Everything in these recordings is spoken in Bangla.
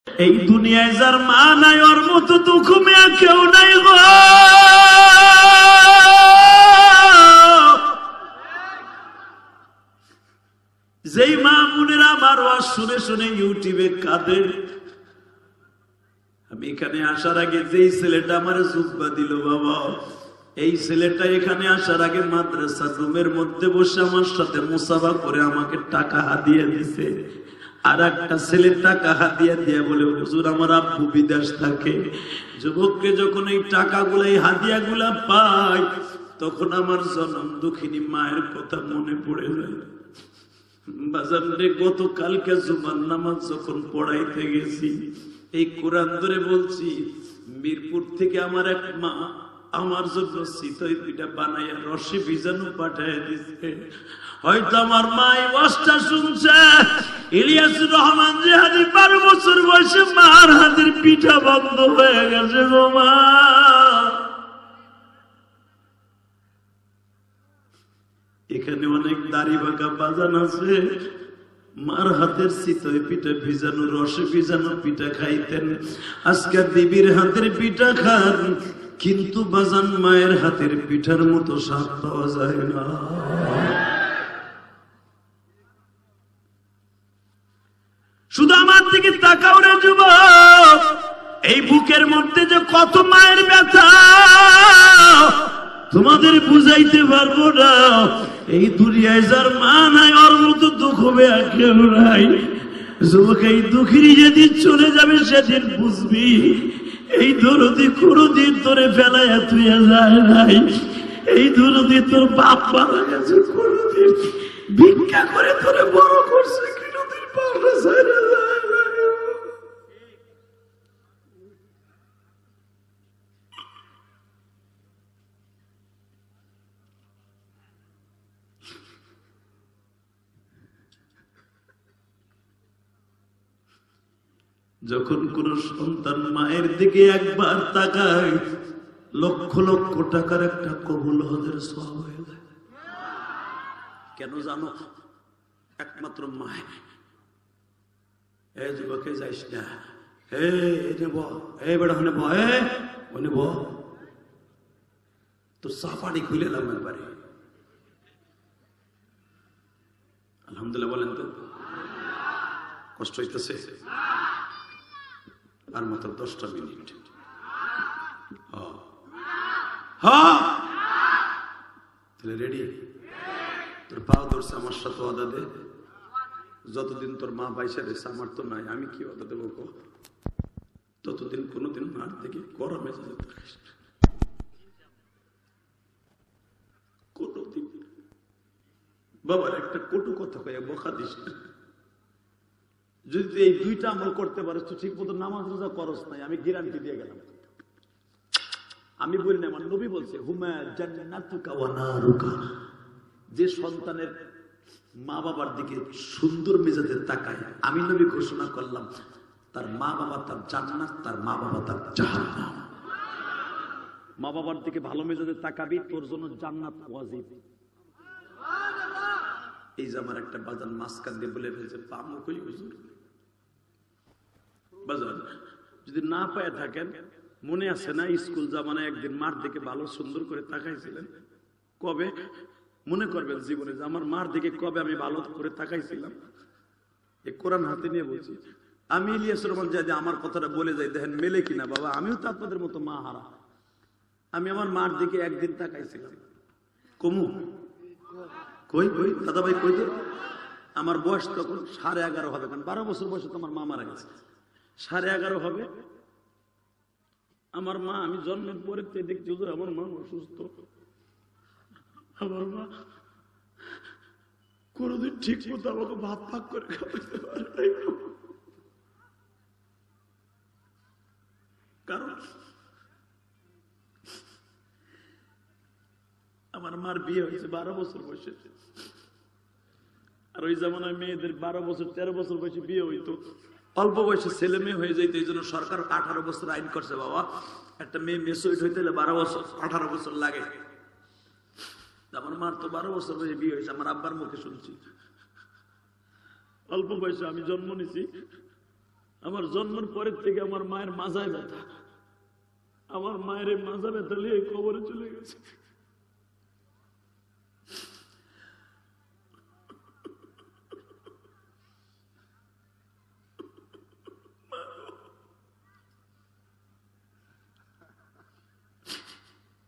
এই দুনিয়ায় যার মা নাই ওর মতো দুঃখ মেয়া কেউ নাই গো। যেই মা বোনেরা আমার ওয়াজ শুনে শুনে ইউটিউবে কাঁদে, আমি এখানে আসার আগে যেই ছেলেটা আমার জুব্বা দিল বাবা, এই ছেলেটা এখানে আসার আগে মাদ্রাসা রুমের মধ্যে বসে আমার সাথে মুসাফা করে আমাকে টাকা হাদিয়া দিছে। আর একটা ছেলে টাকা হাদিয়া দিয়ে বলে, হুজুর আমার আব্বু বিদেশ থাকে। যুবককে যখন এই টাকাগুলো এই হাদিয়া গুলা পাই, তখন আমার জনম দুঃখিনী মায়ের কথা মনে পড়ে যায়। বাজারে গতকালকে জুমার নামাজ যখন পড়াইতে গেছি, এই কোরআন ধরে বলছি, মিরপুর থেকে আমার এক মা আমার জন্য চিতই পিঠা বানাইয়া রসে ভিজানো পাঠাইয়া দিচ্ছে। হয়তো আমার মা এই ওয়াজটা শুনছে, ইলিয়াসুর রহমান জিহাদি 12 বছর বয়সে মার হাতের পিঠা বন্ধ হয়ে গেছে গো মা। এখানে অনেক দাড়ি বাঁকা বাজান আছে, মার হাতের চিতই পিঠা ভিজানো রসে ভিজানো পিঠা খাইতেন। আজকে বিবির হাতের পিঠা খান, কিন্তু বাজান মায়ের হাতের পিঠার মতো স্বাদ পাওয়া যায় না। শুধু আমার দিকে তাকাও রে যুবক, এই বুকের মধ্যে যে কত মায়ের ব্যথা তোমাদের বুঝাইতে পারবো না। এই দুনিয়ায় যার মা নাই ওর মতো দুঃখ বেয়া কেউ নাই। যুবক, এই দুঃখী যেদিন চলে যাবে সেদিন বুঝবি এই দরদি কোনদিন তোরে ফেলাইয়া তুইয়া যায় নাই। এই দরদি তোর বাপ মারা গেছে, কোনদিন ভিক্ষা করে তোরে বড় করছে, কোনদিন পাওয়া যায় না। যখন কোন সন্তান মায়ের দিকে একবার তাকায়, লক্ষ লক্ষ টাকার একটা কবুল হজের সওয়াব হয়ে যায়। কেন জানো? একমাত্র মায়ের। এই যুবকে যাইস না, বেড়া হনে বনে ব তোর সাফাড়ি খুলে এলাম একবারে। আলহামদুলিল্লাহ বলেন তো, কষ্ট হইতেছে? আর মাত্র 10টা মিনিট। তাহলে রেডি? তোর পাও ধরছে, আমার সাথে ওয়াদা দে, যতদিন তোর মা পয়সা দিয়েছে, আমার তো নাই, আমি কি ওয়াদা দেবো? ততদিন কোনোদিন মার থেকে গরমে কোনদিন বাবার একটা কটু কথা কয়ে বকা দিস না। যদি এই 2টা আমল করতে পারিস তো ঠিক মতো নামাজ রোজা করস নাই, আমি গ্যারান্টি দিয়ে গেলাম। আমি বলি না, আমার নবী বলছে, হুমা জান্নাতুকা ওয়া নারুকা। যে সন্তানের মা বাবার দিকে সুন্দর মেজাজে তাকায়, আমি নবী ঘোষণা করলাম তার মা বাবা তার জান্নাত, তার মা বাবা তার জাহান্নাম। মা বাবার দিকে ভালো মেজাজে তাকাবি, তোর জন্য জান্নাত ওয়াজিব। এই যে আমার একটা বাজান মাঝখান দিয়ে বলে ফেলছে, পামো কই হুজুর? বাজান যদি না পায়ে থাকেন, মনে আছে না স্কুল জামানায় একদিন মার দিকে ভালো সুন্দর করে তাকাইছিলেন? কবে মনে করবেন জীবনে যে আমার মার দিকে কবে আমি ভালো করে তাকাইছিলাম? এই কোরআন হাতে নিয়ে বলছি। আমি ইলিয়াসুর রহমান যদি আমার কথাটা বলে যাই, দেখেন মেলে কিনা বাবা। আমিও তো আপনাদের মতো মা হারা। আমি আমার মার দিকে একদিন তাকাইছিলাম। কমু কই কই দাদা ভাই কই? তো আমার বয়স তখন 11.5 হবে, কারণ 12 বছর বয়সে তো আমার মা মারা গেছে। 11.5 হবে। আমার মা, আমি জন্মের পরে দেখছি আমার মা অসুস্থ। আমার মা কোনদিন ঠিক মতো আমাকে ভাত ভাগ করে খাওয়াতে পারে নাই। কারণ আমার মার বিয়ে হয়েছে 12 বছর বয়সে। আর ওই জামানায় মেয়েদের 12 বছর 13 বছর বয়সে বিয়ে হইতো, অল্প বয়সে ছেলে মেয়ে হয়ে যাইতো। এই জন্য সরকার 18 বছর আইন করছে বাবা। একটা মেয়ে মেসুইট হইতে 12 বছর 18 বছর লাগে। আমার মার তো 12 বছর বয়সে বিয়ে হয়েছে, আমার আব্বার মুখে শুনছি। অল্প বয়সে আমি জন্ম নিছি, আমার জন্মের পরের থেকে আমার মায়ের মাজায় ব্যথা, আমার মায়ের এই মাজা ব্যথা নিয়ে কবরে চলে গেছে।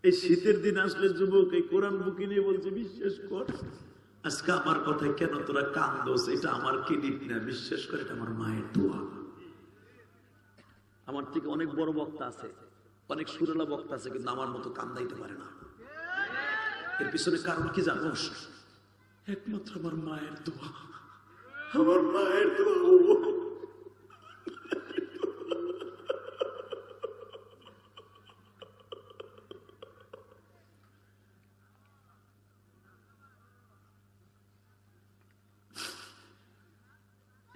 এই শীতের দিন আসলে যুবক এই কোরআন বুকে নিয়ে বলছে বিশ্বাস কর আজকে আমার কথায় কেন তোরা কান্দোস, এটা আমার ক্রেডিট না, বিশ্বাস করে এটা আমার মায়ের দোয়া। আমার থেকে অনেক বড় বক্তা আছে, অনেক সুরেলা বক্তা আছে, কিন্তু আমার মতো কান্দাইতে পারে না। এর পিছনে কারণ কি জানোস? একমাত্র আমার মায়ের দোয়া, আমার মায়ের দোয়া।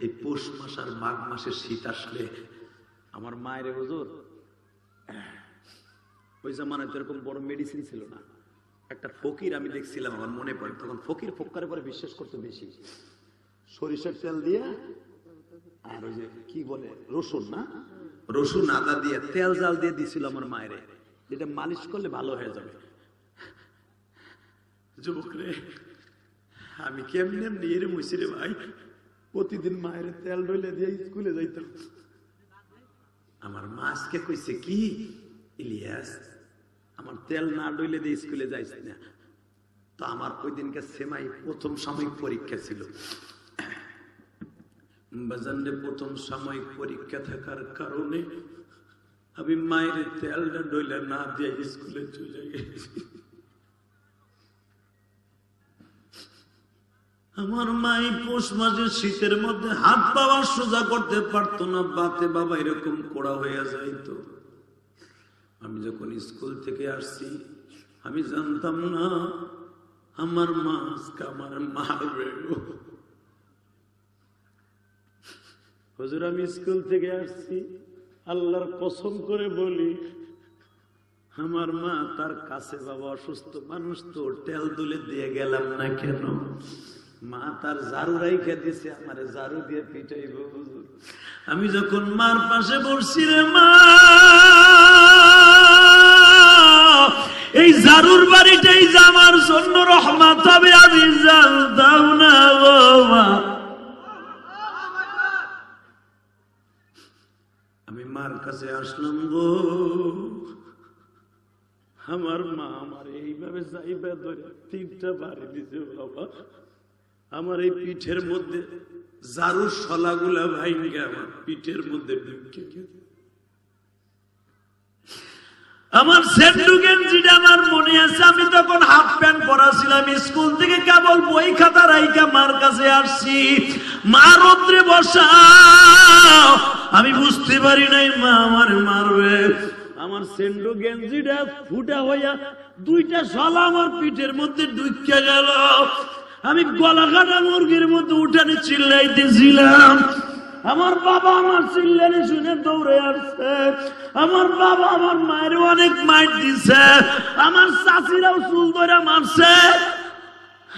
এই পৌষ মাস আর মাঘ মাসের শীত আসলে আমার মায়ের হুজুর, ওই জামানায় তো এরকম বড় মেডিসিন ছিল না। একটা ফকির আমি দেখছিলাম, আমার মনে পড়ে, তখন ফকির ফক্কারে পরে বিশ্বাস করতে বেশি, সরিষার তেল দিয়ে আর ওই যে কি বলে রসুন, না রসুন আদা দিয়ে তেল জাল দিয়ে দিছিল আমার মায়ের, যেটা মালিশ করলে ভালো হয়ে যাবে। যুবক রে, আমি কেমনে এমনি এর মুছি রে ভাই, প্রতিদিন মায়ের তেল ডলে দিয়ে স্কুলে যাইতাম। আমার মা আজকে কইছে কি, ইলিয়াস আমার তেল না ডইলে দিয়ে স্কুলে যাইস না। তো আমার ওই দিনকে সেমাই প্রথম সাময়িক পরীক্ষা ছিল, বাজারে প্রথম সাময়িক পরীক্ষা থাকার কারণে আমি মায়ের তেলটা ডইলে না দিয়ে স্কুলে চলে গেছি। আমার মাই পৌষ মাসের শীতের মধ্যে হাত পাওয়া সোজা করতে পারতো না, বাতে বাবা এরকম কড়া হয়ে যাইতো। আমি যখন স্কুল থেকে আসছি আমি জানতাম না আমার মা আজকে আমার মারবে। হুজুর আমি স্কুল থেকে আসছি, আল্লাহর কসম করে বলি আমার মা তার কাছে, বাবা অসুস্থ মানুষ তো তেল তুলে দিয়ে গেলাম না কেন, মা তার ঝাড়ু রাইখা দিছে, আমারে ঝাড়ু দিয়ে পিটাইব। আমি যখন মার পাশে বসছি রে মা, এই ঝাড়ুর বাড়িটাই যে আমার জন্য রহমত হবে আমি জানতাম না গো মা। আমি মার কাছে আসলাম গো, আমার মা আমার এইভাবে যাইবা ধরে 3টা বাড়ি দিছে বাবা, আমার এই পিঠের মধ্যে ঝাড়ুর শলাগুলা ভাইঙ্গে আমার পিঠের মধ্যে ঢুকে গেছে। আমার সেন্ডু গেঞ্জিটা আমার মনে আছে, আমি তখন হাফ প্যান্ট পরা ছিলাম, স্কুল থেকে কেবল বই খাতা রাইখা মার কাছে আসছি, মা রৌদ্রে বসা, আমি বুঝতে পারি নাই মা আমার মারবে। আমার সেন্ডু গেঞ্জিটা ফুটা হইয়া 2টা শলা আমার পিঠের মধ্যে ঢুকে গেল। আমি গলা কাটা মুরগির মধ্যে উঠানে চিল্লাইতেছিলাম। আমার বাবা আমার চিল্লানি শুনে দৌড়ে আসছে। আমার বাবা আমার মায়ের অনেক মাইর দিছে, আমার চাচিরাও চুল ধরে মারছে,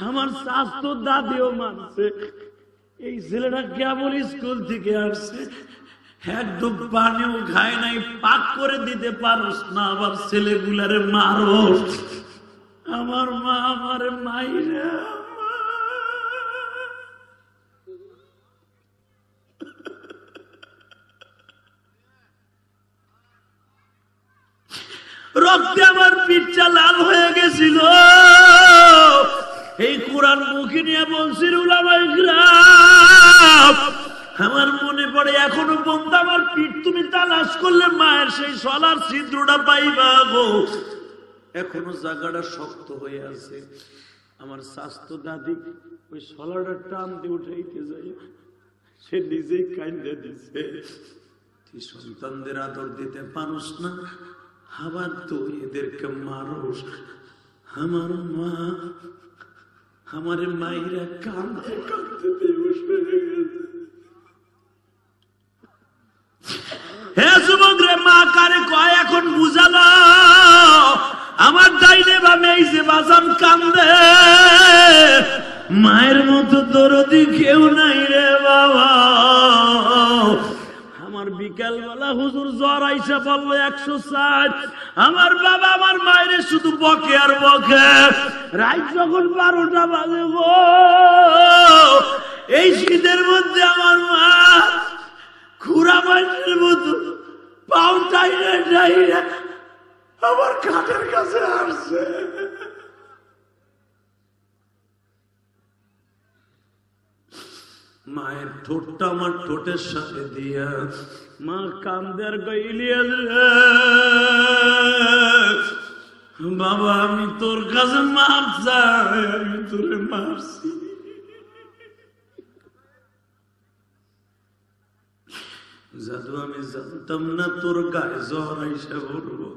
আমার চাচতো দাদিও মারছে। এই ছেলেটা কেবল স্কুল থেকে আসছে, এক ডুব পানিও খায় নাই, পাক করে দিতে পারস না, আবার ছেলেগুলারে মারো। আমার মা আমার মাইরে রক্তে আমার পিঠটা লাল হয়ে গেছিল। এই কোরআন মুখে নিয়ে বলছিল উলামায়ে কিরাম, আমার মনে পড়ে এখনো পর্যন্ত আমার পিঠ তুমি তালাশ করলে মায়ের সেই শলার ছিদ্রটা পাইবা গো, এখনো জায়গাটা শক্ত হয়ে আছে। আমার স্বাস্থ্য দাদি ওই শলাটা টান দিয়ে উঠাইতে যাই, সে নিজেই কাইন্দে দিছে। তুই সন্তানদের আদর দিতে পারস না, আবার তো এদেরকে মারস। আমার মা আমার মায়েরা কাঁদতে কাঁদতে বেহুশ হয়ে গেছে। হে যুবক রে, মা কারে কয় এখন বুঝালো। আমার ডাইনে বামে এই যে বাজান কান্দে, মায়ের মতো দরদি কেউ নাই রে বাবা। আমার বিকাল বেলা হুজুর জ্বর আইসা বললো 160। আমার বাবা আমার মায়ের শুধু বকে আর বকে। রাত যখন 12টা বাজে গো, এই শীতের মধ্যে আমার মা খুড়া মাইনের মতো পাও টাইনে টাইনে আমার খাটের কাছে আসছে। মায়ের ঠোঁটটা আমার ঠোঁটের সাথে দিয়া মা কান্দের গাইলিয়া, বাবা আমি তোর কাছে মাপ চাই, আমি তোরে মারছি। জাদু আমি জানতাম না তোর গায়ে জ্বর আইসা বলবো,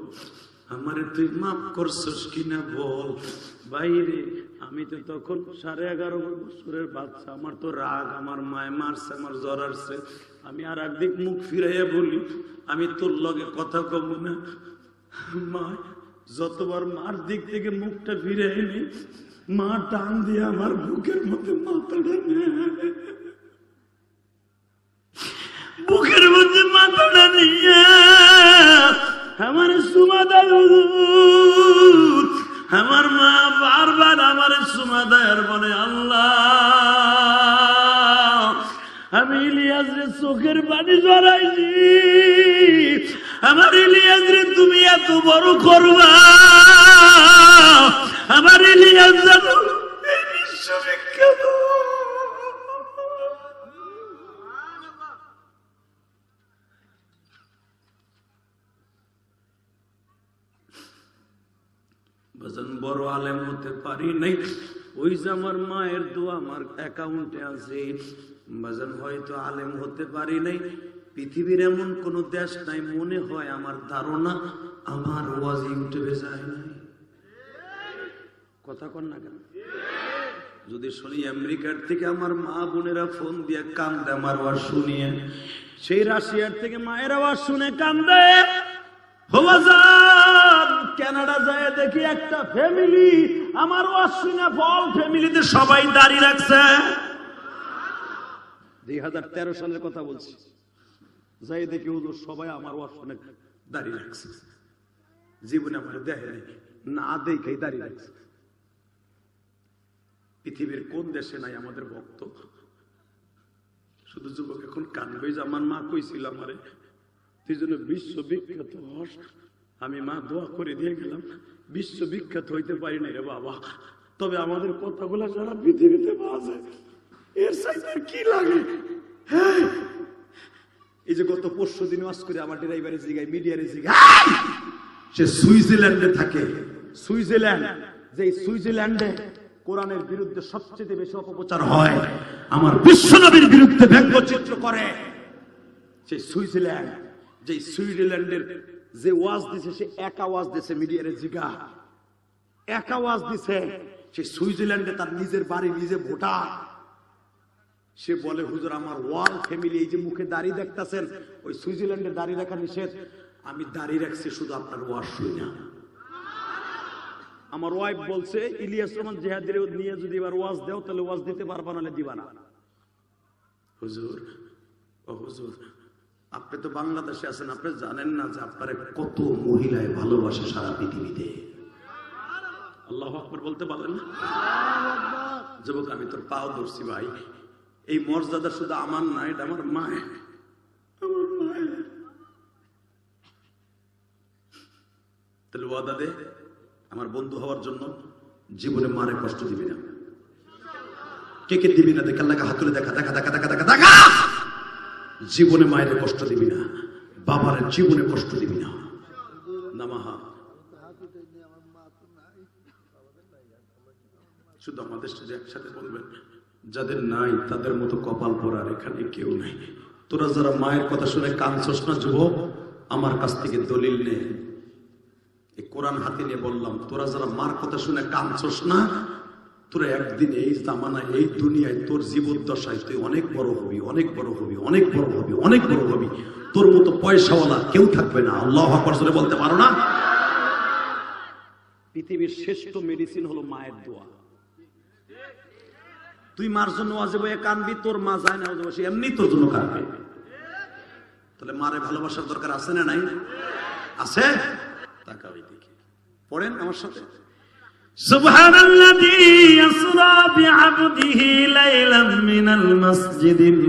আমারে তুই মাফ করছিস কিনা বল। বাইরে আমি তো তখন 11.5 বছরের বাচ্চা, আমার তো রাগ, আমার মায় মারছে, আমার জ্বর আসছে। আমি আর একদিক মুখ ফিরাইয়া বলি, আমি তোর লগে কথা কব না। মা যতবার মার দিক থেকে মুখটা ফিরাই নি, মা টান দিয়ে আমার বুকের মধ্যে মাথাটা নেয়, বুকের মধ্যে মাথাটা নিয়ে আমার সুমা দেয়। আমার মা বারবার আমার সুমা দেয়ার বলে, আল্লাহ আমি ইলিয়াস রে চোখের পানি জড়াইছি, আমার ইলিয়াস রে তুমি এত বড় করবা, আমার ইলিয়াস জানো এই বিশ্ববিখ্যাত। বড় আলেম হতে পারি নাই, ওই যে আমার মায়ের দোয়া আমার অ্যাকাউন্টে আছে। বাজান হয়তো আলেম হতে পারি নাই, পৃথিবীর এমন কোন দেশ নাই, মনে হয় আমার ধারণা আমার ওয়াজ ইউটিউবে যায় নাই। কথা কন না কেন? যদি শুনি আমেরিকার থেকে আমার মা বোনেরা ফোন দিয়ে কান্দে আমার ওয়াজ শুনিয়ে, সেই রাশিয়ার থেকে মায়ের আওয়াজ শুনে কান্দে। কানাডা যায় দেখি একটা ফ্যামিলি আমার ওয়াজ শুনে ফল ফ্যামিলিতে সবাই দাড়ি রাখছে। 2013 সালের কথা বলছি, যাই দেখি হুজুর সবাই আমার ওয়াজ শুনে দাড়ি রাখছে। জীবনে আমার দেখে নাই, না দেখেই দাড়ি রাখছে। পৃথিবীর কোন দেশে নাই আমাদের ভক্ত? শুধু যুবক এখন কানবে যে আমার মা কইছিল আমারে তুই জন্য বিশ্ববিখ্যাত হস। আমি মা দোয়া করে দিয়ে গেলাম, বিশ্ববিখ্যাত হইতে পারি না রে বাবা, তবে আমাদের কথাগুলো যারা পৃথিবীতে পাওয়া যায় এর চাইতে কি লাগে। হ্যাঁ, এই যে গত 5 দিন ওয়াজ করে আমার ড্রাইভারে জিগায়, মিডিয়ারে জিগায়, সে সুইজারল্যান্ডে থাকে। সুইজারল্যান্ড, যে সুইজারল্যান্ডে কোরআনের বিরুদ্ধে সবচেয়ে বেশি অপপ্রচার হয়, আমার বিশ্বনবীর বিরুদ্ধে ব্যঙ্গচিত্র করে, সেই সুইজারল্যান্ড, যে সুইজারল্যান্ডের যে ওয়াজ দিছে সে এক আওয়াজ দিছে, মিডিয়ারে জিগা এক আওয়াজ দিছে। সে সুইজারল্যান্ডে তার নিজের বাড়ি, নিজে ভোটার। সে বলে হুজুর আমার ওয়াল ফ্যামিলি, এই যে মুখে দাড়ি দেখতেছেন, ওই সুইজারল্যান্ডে দাড়ি রাখা নিষেধ, আমি দাড়ি রাখছি শুধু আপনার ওয়াজ শুনি না। আমার ওয়াইফ বলছে ইলিয়াস রহমান জিহাদের নিয়ে যদি এবার ওয়াজ দেও তাহলে ওয়াজ দিতে পারবা, নাহলে দিবা না। হুজুর, ও হুজুর, আপনি তো বাংলাদেশে আছেন, আপনি জানেন না যে আপনার কত মহিলায় ভালোবাসে সারা পৃথিবীতে। আল্লাহু আকবার বলতে পারলেন না? যুবক আমি তোর পাও ধরছি ভাই, এই মর্যাদা শুধু আমার না, এটা আমার মায়ের। আমার মায়ের তাহলে ওয়াদা দে আমার বন্ধু হওয়ার জন্য জীবনে মারে কষ্ট দিবি না। কে কে দিবি না? দেখা লাগা হাত তুলে দেখা দেখা দেখা দেখা দেখা দেখা। জীবনে মায়ের কষ্ট দিবি না, বাবার জীবনে কষ্ট দিবি না। নামাহা শুধু আমাদের সাথে একসাথে বলবেন, যাদের নাই তাদের মতো কপাল পরার এখানে কেউ নাই। তোরা যারা মায়ের কথা শুনে কাঁদছস না যুবক, আমার কাছ থেকে দলিল নে, এই কোরআন হাতে নিয়ে বললাম, তোরা যারা মার কথা শুনে কাঁদছস না, তোরা একদিন এই জামানায়, এই দুনিয়ায়, তোর জীবদ্দশায় তুই অনেক বড় হবি, অনেক বড় হবি, অনেক বড় হবি, অনেক বড় হবি। তোর মতো পয়সাওয়ালা কেউ থাকবে না। আল্লাহু আকবার বলে বলতে পারো না? পৃথিবীর শ্রেষ্ঠ মেডিসিন হলো মায়ের দোয়া। তুই মার জন্য ওয়াজে বয়ে কানবি, তোর মা যায় না ওয়াজে বসে এমনি তোর জন্য কানবে। তাহলে মারে ভালোবাসার দরকার আছে না নাই? আছে। তাকাও এদিকে, পড়েন আমার সাথে। সুবহানাল্লাযী ইয়াসরা বিআবদিহি লাইলাম মিনাল মাসজিদিল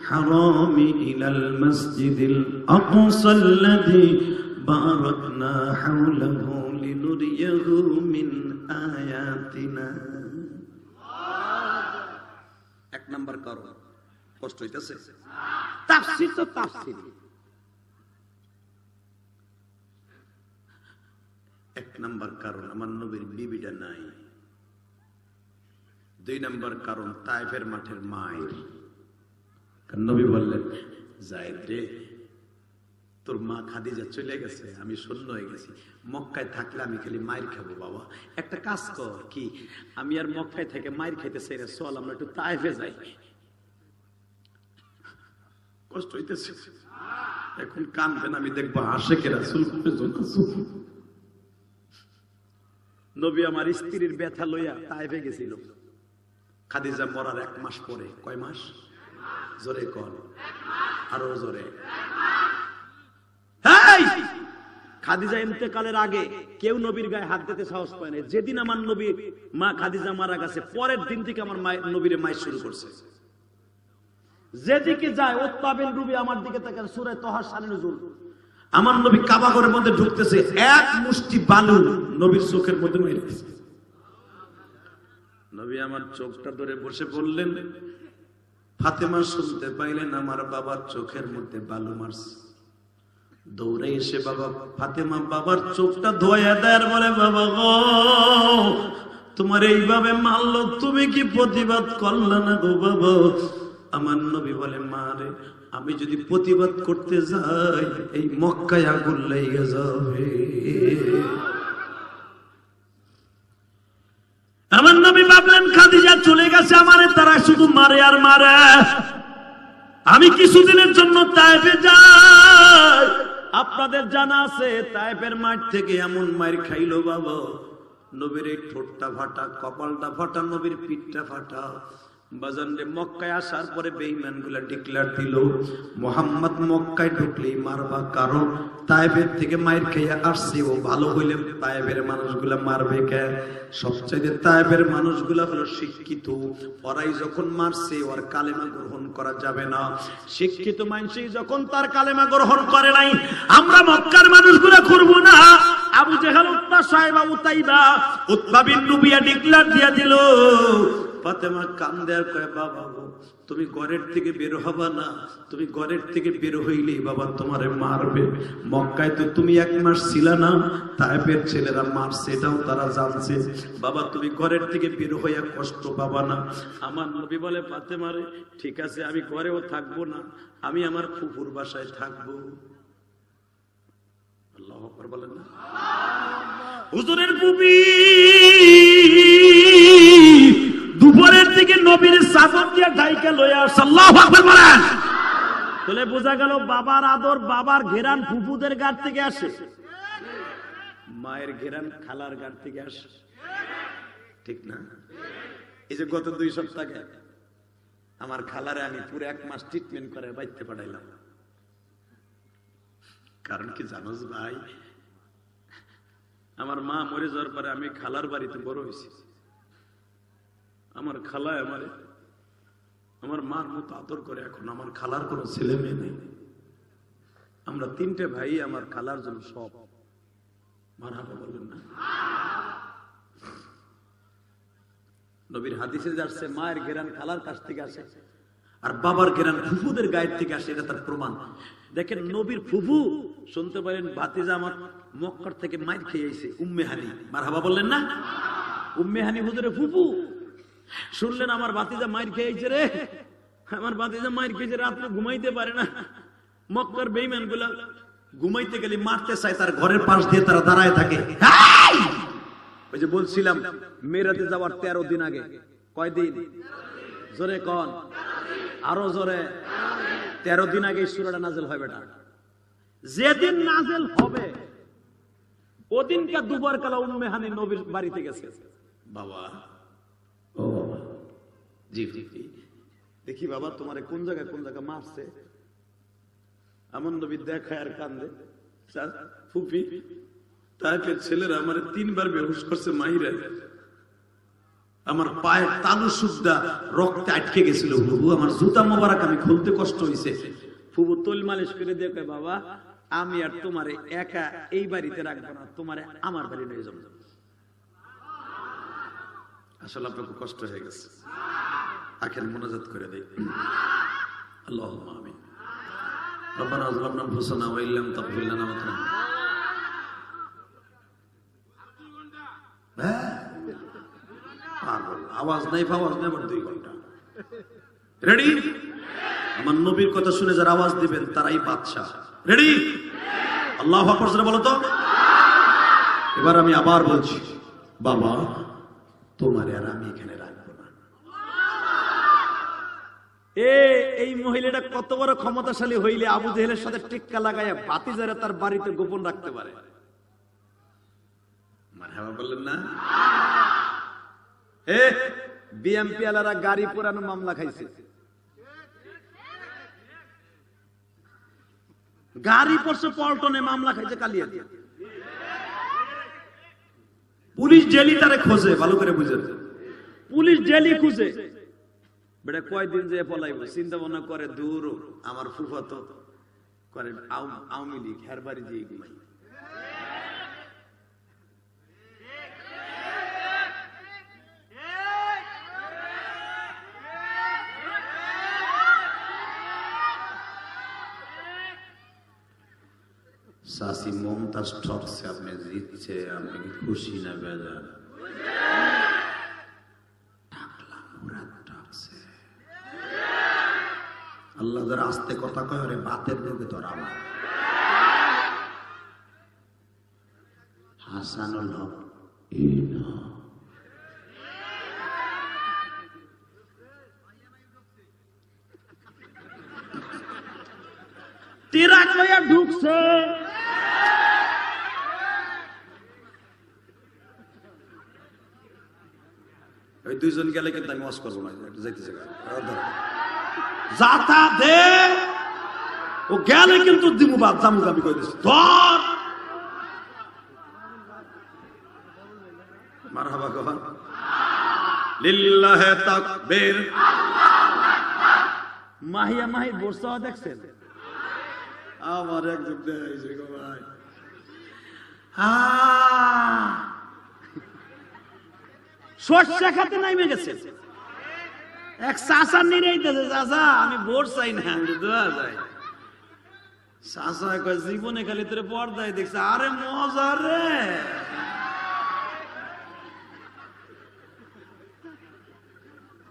হারামি ইলাল মাসজিদিল আকসাল্লাযী বারাকনা হাওলাহু লিনুরিয়াহু মিন আয়াতিনা। এক নাম্বার কারণ, কষ্ট হইতেছে? তাফসীর তো তাফসীর। এক নাম্বার কারণ আমার নবীর বিবিটা নাই। দুই নাম্বার কারণ তায়েফের মাঠের মায়ের। নবী বললেন, যায়েদ রে, তোর মা খাদিজা চলে গেছে, আমি শূন্য হয়ে গেছি। মক্কায় থাকলে আমি খালি মায়ের খাবো। বাবা একটা কাজ কর, কি আমি আর মক্কায় থেকে মায়ের খাইতে চাই না, চল আমরা একটু তায়েফে যাই। কষ্ট হইতেছে? এখন কানবেন, আমি দেখবো আশেকের রাসূল। নবী আমার স্ত্রীর ব্যথা লইয়া তায়েফে গেছিল। খাদিজা মরার 1 মাস পরে। কয় মাস? জোরে কর, আরো জোরে। খাদিজা ইন্তেকালের আগে কেউ নবীর গায়ে হাত দিতে সাহস পায় না। যেদিন আমার নবী মা খাদিজা মারা গেছে, পরের দিন থেকে আমার নবীরে মাই শুরু করছে। যেদিকে যায় উতবা বিন রুবি আমার দিকে তাকান, সূরা তাহা শানে নুজুল। আমার নবী কাবা ঘরের মধ্যে ঢুকতেছে, এক মুষ্টি বালু নবীর চোখের মধ্যে মেরে দিয়েছে। নবী আমার চোখটা ধরে বসে বললেন, ফাতেমা শুনতে পাইলেন আমার বাবার চোখের মধ্যে বালু মারছে। দৌড়ে এসে বাবা ফাতেমা বাবার চোখটা ধোয়া দেয়, বলে, বাবা গো, তোমার এইভাবে মারলো, তুমি কি প্রতিবাদ করলা না গো বাবা? আমার নবী বলে, মা রে, আমি যদি প্রতিবাদ করতে যাই এই মক্কায় আগুন লেগে যাবে। আমার নবী ভাবলেন খাদিজা চলে গেছে, আমারে তারা শুধু মারে আর মারে। আমি কিছুদিনের জন্য তায়েফে যাই। আপনাদের জানা আছে তায়েফের মাঠ থেকে এমন মার খাইলো বাবা, নবীর এই ঠোঁটটা ফাটা, কপালটা ফাটা, নবীর পিঠটা ফাটা। বাজারে মক্কায় আসার পরে বেঈমান গুলা ডিক্লেয়ার দিল, মুহাম্মদ মক্কায় ঢুকলেই মারবা, কারণ তায়েফের থেকে মাইর খেয়ে আসছে, ও ভালো হইলে তায়েফের মানুষগুলা মারবে কে? সবচেয়ে তায়েফের মানুষগুলা হলো শিক্ষিত, ওরাই যখন মারছে ওর কালেমা গ্রহণ করা যাবে না। শিক্ষিত মানুষই যখন তার কালেমা গ্রহণ করে নাই, আমরা মক্কার মানুষগুলা করব না। Abu Jahl, Utba, Shaiba, Utaiba, Utba bin Rabia declare দিয়া দিল। ফাতেমা কান্দে আর কয়, বাবা গো, তুমি ঘরের থেকে বের হবা না, তুমি ঘরের থেকে বের হইলেই বাবা তোমারে মারবে। মক্কায় তো তুমি 1 মাস ছিলা না, তায়েফের ছেলেরা মারছে, এটাও তারা জানছে। বাবা তুমি ঘরের থেকে বের হইয়া কষ্ট পাবা না। আমার নবী বলে, ফাতেমা রে, ঠিক আছে, আমি ঘরেও থাকবো না, আমি আমার ফুফুর বাসায় থাকবো। আল্লাহু আকবার বলেন না? হুজুরের ফুফি দুপুরের দিকে নবীর চাদর দিয়ে ঢাইকা লইয়া আসছে। আল্লাহু আকবার বলেন। তাহলে বোঝা গেল বাবার আদর, বাবার ঘেরান ফুফুদের গাড় থেকে আসে, মায়ের ঘেরান খালার গাড় থেকে আসে, ঠিক না? এই যে গত 2 সপ্তাহ আগে আমার খালারে আমি পুরো 1 মাস ট্রিটমেন্ট করে বাইতে পাঠাইলাম। কারণ কি জানোস ভাই, আমার মা মরে যাওয়ার পরে আমি খালার বাড়িতে বড় হয়েছি। আমার খালায় আমারে আমার মার মতো আদর করে। এখন আমার খালার কোনো ছেলে মেয়ে নেই, আমরা 3টে ভাই, আমার খালার জন্য সব। মারহাবা বলবেন না? নবীর হাদিসে যাচ্ছে মায়ের ঘেরান খালার কাছ থেকে আসে আর বাবার ঘেরান ফুফুদের গায়ের থেকে আসে, এটা তার প্রমাণ। দেখেন নবীর ফুফু শুনতে পারেন ভাতিজা আমার মক্কার থেকে মায়ের খেয়ে আইছে, উম্মে হানি। মারহাবা বললেন না? উম্মে হানি হুজুরের ফুফু শুনলেন আমার ভাতিজা মায়ের খেয়ে আইছে রে, আমার ভাতিজা মায়ের খেয়েছে, রাত্রে ঘুমাইতে পারে না। মক্কার বেঈমান গুলা ঘুমাইতে গেলে মারতে চায়, তার ঘরের পাশ দিয়ে তারা দাঁড়ায় থাকে। ওই যে বলছিলাম মেরাজে যাওয়ার 13 দিন আগে, কয়দিন? জোরে কোন, আরো জোরে। 13 দিন আগে সূরাটা নাযিল হয় বেটা। যেদিন নাযিল হবে ওদিনকে দুবার কালা উম্মে হানি নবীর বাড়িতে গেছে। বাবা, ও বাবা, জি জি, দেখি বাবা তোমারে কোন জায়গায় মারছে। আমার নবী দেখায় আর কান্দে। ফুপি তাকে ছেলেরা আমার 3 বার বেহুশ করছে মাইরা, আমার পায়ের তালু সুদ্ধা রক্তে আটকে গেছিল। ফুপু আমার জুতা মোবারক আমি খুলতে কষ্ট হয়েছে। ফুপু তৈল মালিশ করে দেখে, বাবা আমি আর তোমারে একা এই বাড়িতে রাখবো না, তোমারে আমার বাড়ি নিয়ে যাবো। আসলে আপনাকে কষ্ট হয়ে গেছে, আখের মোনাজাত করে দেই। আল্লাহুম্মা আমিন। রব্বানা যালামনা আনফুসানা ওয়া ইল্লাম তাগফির লানা ওয়া তারহামনা। আওয়াজ নাই ফাওয়াজ নাই, 2 ঘন্টা রেডি। আমার নবীর কথা শুনে যারা আওয়াজ দিবেন তারাই বাদশা। রেডি? আল্লাহু আকবার জোরে বলো তো। এবার আমি আবার বলছি, বাবা তোমারে আর আমি এখানে রাখবো না। এই মহিলাটা কত বড় ক্ষমতাশালী হইলে আবু জেহেলের সাথে টিক্কা লাগাইয়া ভাতিজারা তার বাড়িতে গোপন রাখতে পারে। মারহাবা বললেন না? বিএমপি আলারা গাড়ি পোড়ানো মামলা খাইছে, গাড়ি পড়ছে পল্টনে, মামলা খাইছে কালিয়া দিয়ে। পুলিশ জেলি তারে খোঁজে, ভালো করে বুঝেন, পুলিশ জেলি খুঁজে। বেটা কয়দিন যে পলাইব চিন্তা ভাবনা করে, দূর আমার ফুফাতো করে আওয়ামী লীগ, হের বাড়ি দিয়ে ঘুমাই। সাসি মমতাজ ঠকছে, আপনি জিতছে, আপনি কি খুশি না বেজার? আল্লাহ যারা আস্তে কথা কয়, ওরে বাতের রোগে ধরা। হাসানুল হক টিরাক লইয়া ঢুকছে, ওই 2 জন গেলে কিন্তু আমি ওয়াজ করবো না, যাইতেছে যাতা দে, ও গেলে কিন্তু দিমু বাদ জামু আমি কই দিছি। ধর মারহাবা কহ, লিল্লাহি তাকবীর। মাহিয়া মাহি বর্ষা দেখছেন? আমার একদম দেখাইছে গো ভাই। সর্ষে খাতে নাইমে গেছে, এক চাষা নিরাইতেছে, চাষা আমি ভোট চাই না, দোয়া যায়। চাষা কয় জীবনে খালি তোর পর্দায় দেখছে। আরে মজা রে,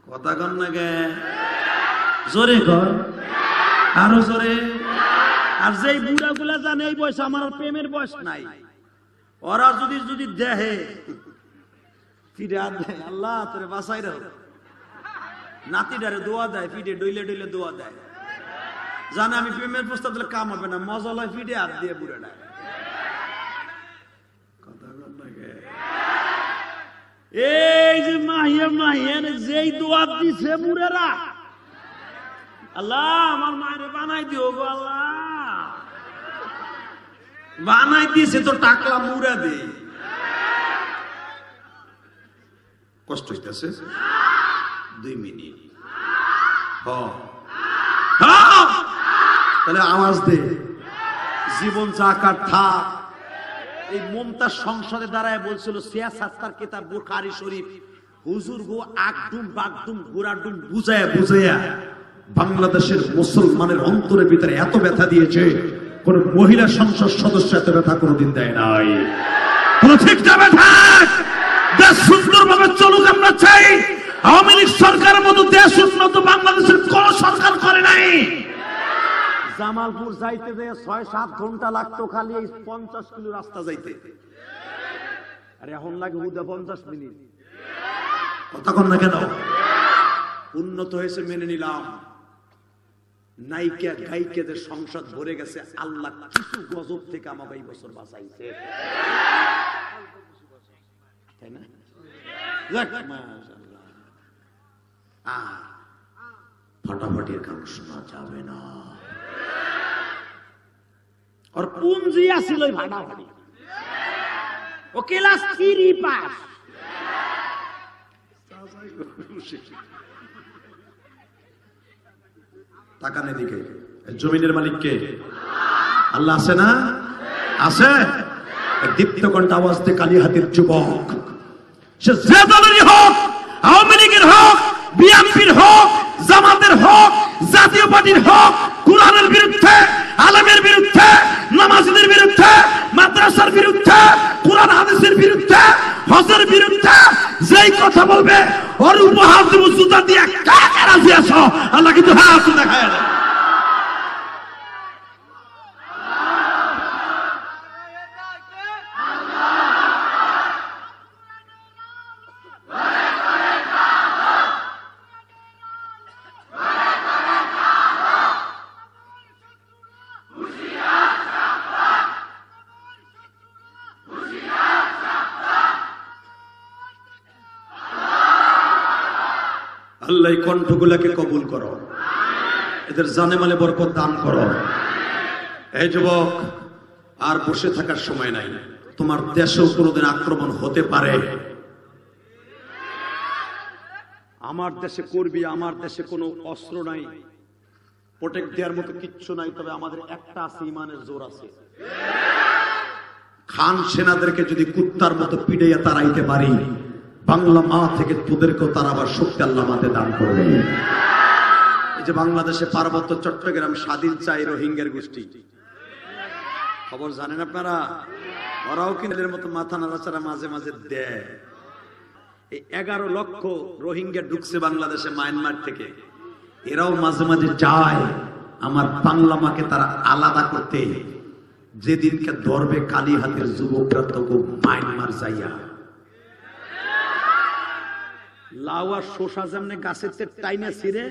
কথা কন না গে, জোরে কর, আরো জোরে। আর যেই বুড়া গুলা জানে এই বয়স আমার প্রেমের বয়স নাই, ওরা যদি যদি দেহে ফিরে দেয়, আল্লাহ তোরে বাঁচাই রাখ। নাতিটারে দোয়া দেয়, ফিডে ডইলে ডইলে দোয়া দেয়, জানে আমি প্রেমের প্রস্তাব দিলে কাম হবে না, মজা লয় ফিডে হাত দিয়ে বুড়ে ডায়। কথা বল না গে। এই যে মাহিয়া মাহিয়া যেই দোয়া দিছে বুড়েরা, আল্লাহ আমার মায়ের বানাই দিও গো, আল্লাহ বানাই দিয়েছে তো টাকলা মুড়া দে। কষ্ট হইতেছে 2 মিনিট। তাহলে আওয়াজ দে, জীবন জাকাত থাক। এই মমতাজ সংসদে দাঁড়ায় বলছিল সিয়াসাত্তার কিতাব বুখারী শরীফ, হুজুর গো আকডুম বাগডুম গুড়াডুম বুঝায়া বুঝায়া বাংলাদেশের মুসলমানের অন্তরের ভিতরে এত ব্যথা দিয়েছে, কোন মহিলা সংসদ সদস্য এত ব্যথা কোনদিন দেয় নাই। কোন ঠিক না ব্যথা, দেশ সুন্দরভাবে চলুক আমরা চাই। আওয়ামী লীগ সরকারের মতো দেশ উন্নত বাংলাদেশের কোন সরকার করে নাই। জামালপুর যাইতে যে 6-7 ঘন্টা লাগতো খালি এই 50 কিলো রাস্তা যাইতে, আর এখন লাগে 50 মিনিট। কথা কন না কেন? উন্নত হয়েছে মেনে নিলাম, নায়িকা গায়িকাদের সংসদ ভরে গেছে, আল্লাহ কিছু গজব থেকে আমাকে এই বছর বাঁচাইছে, তাই না? ফাটাফাটির গান শোনা যাবে না, ওর পুঞ্জি আছিল ভাড়াভাড়ি, ও ক্লাস 3 পাস। তাকান এদিকে, জমিনের মালিক কে? আল্লাহ আছে না? আছে। দীপ্ত কণ্ঠ আওয়াজ দিয়ে কালিহাতির যুবক, সে যে দলেরই হোক, আওয়ামী লীগের হোক, বিএনপির হোক, জামাতের হোক, জাতীয় পার্টির হোক, কুরআনের বিরুদ্ধে, আলেমের বিরুদ্ধে, নামাজীদের বিরুদ্ধে, মাদ্রাসার বিরুদ্ধে, কুরআন হাদিসের বিরুদ্ধে, হজের বিরুদ্ধে যেই কথা বলবে ওর উপহার দেব জুতা দিয়ে। কাকে রাজি আছো? আল্লাহ কিন্তু হ্যাঁ আসো দেখায় না। আল্লাহ এই কণ্ঠগুলাকে কবুল করো, এদের জানে মালে বরকত দান করো। এই যুবক, আর বসে থাকার সময় নাই। তোমার দেশেও কোনোদিন আক্রমণ হতে পারে। আমার দেশে করবি, আমার দেশে কোনো অস্ত্র নাই, প্রোটেক্ট দেওয়ার মতো কিচ্ছু নাই, তবে আমাদের একটা আছে, ইমানের জোর আছে। খান সেনাদেরকে যদি কুত্তার মতো পিড়াইয়া তাড়াইতে পারি, বাংলা মা থেকে তোদেরকেও তারা আবার শক্তি আল্লাহ মাতে দান করবে। এই যে বাংলাদেশে পার্বত্য চট্টগ্রাম স্বাধীন চাই রোহিঙ্গার গোষ্ঠী, খবর জানেন আপনারা? ওরাও কিন্তু এর মতো মাথা নাড়াচাড়া মাঝে মাঝে দেয়। এই 11 লক্ষ রোহিঙ্গা ঢুকছে বাংলাদেশে মায়ানমার থেকে, এরাও মাঝে মাঝে যায় আমার বাংলা মাকে তারা আলাদা করতে। যেদিনকে ধরবে কালীহাতের যুবকরা তবু মায়ানমার যাইয়া লাউ আর শোষা যেমনি গাছের টাইনে ছিঁড়ে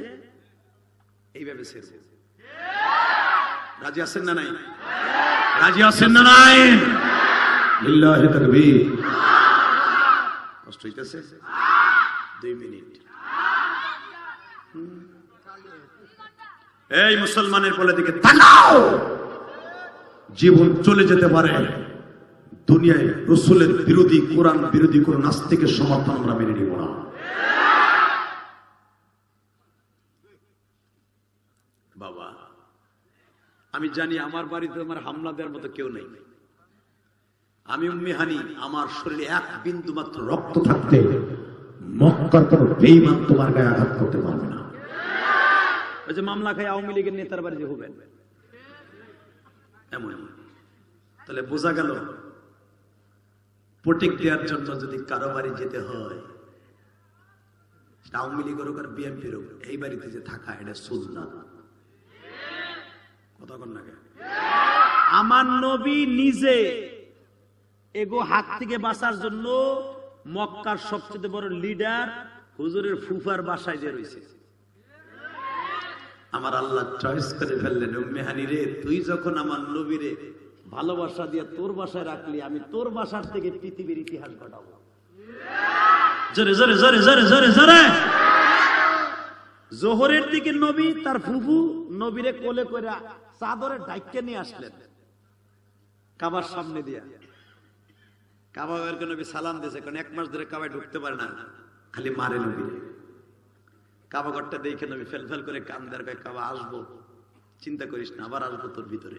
এইভাবে ছিঁড়ে। রাজি আছেন না নাই? রাজি আছেন না নাই? লিল্লাহি তাকবীর। কষ্ট হইতেছে? 2 মিনিট। এই মুসলমানের কোলে দিকে তাকাও। জীবন চলে যেতে পারে, দুনিয়ায় রাসূলের বিরোধী, কোরআন বিরোধী কোন নাস্তিকের সমর্থন আমরা মেনে নিব না। বাবা, আমি জানি আমার বাড়িতে আমার হামলা দেওয়ার মতো কেউ নেই। আমি উম্মে হানি, আমার শরীরে 1 বিন্দু মাত্র রক্ত থাকতে মক্কার কোন বেঈমান তোমার গায়ে আঘাত করতে পারবে না। ওই যে মামলা খায় আওয়ামী লীগের নেতার বাড়ি যে হবেন এমন। তাহলে বোঝা গেল, প্রোটেক্ট দেওয়ার জন্য যদি কারো বাড়ি যেতে হয়, আওয়ামী লীগের হোক আর বিএনপির হোক, এই বাড়িতে যে থাকা এটা সুন্নাত। কথা কন না? আমার নবী নিজে এগো হাত থেকে বাঁচার জন্য মক্কার সবচেয়ে বড় লিডার হুজুরের ফুফার বাসায় যে রয়েছে। আমার আল্লাহ চয়েস করে ফেললেন, উম্মে হানি রে, তুই যখন আমার নবীরে ভালোবাসা দিয়ে তোর বাসায় রাখলি, আমি তোর বাসার থেকে পৃথিবীর ইতিহাস ঘটাবো। জোরে জোরে জোরে জোরে জোরে জোরে। জোহরের দিকে নবী তার ফুফু নবীরে কোলে করে চাদরে ঢাইকে নিয়ে আসলেন কাবার সামনে দিয়া। কাবা ঘরকে নবী সালাম দিয়েছে, কারণ 1 মাস ধরে কাবায় ঢুকতে পারে না, খালি মারে নবী। কাবা ঘরটা দেখে নবী ফেল ফেল করে কান্দার গায়ে, কাবা আসবো, চিন্তা করিস না, আবার আসবো তোর ভিতরে।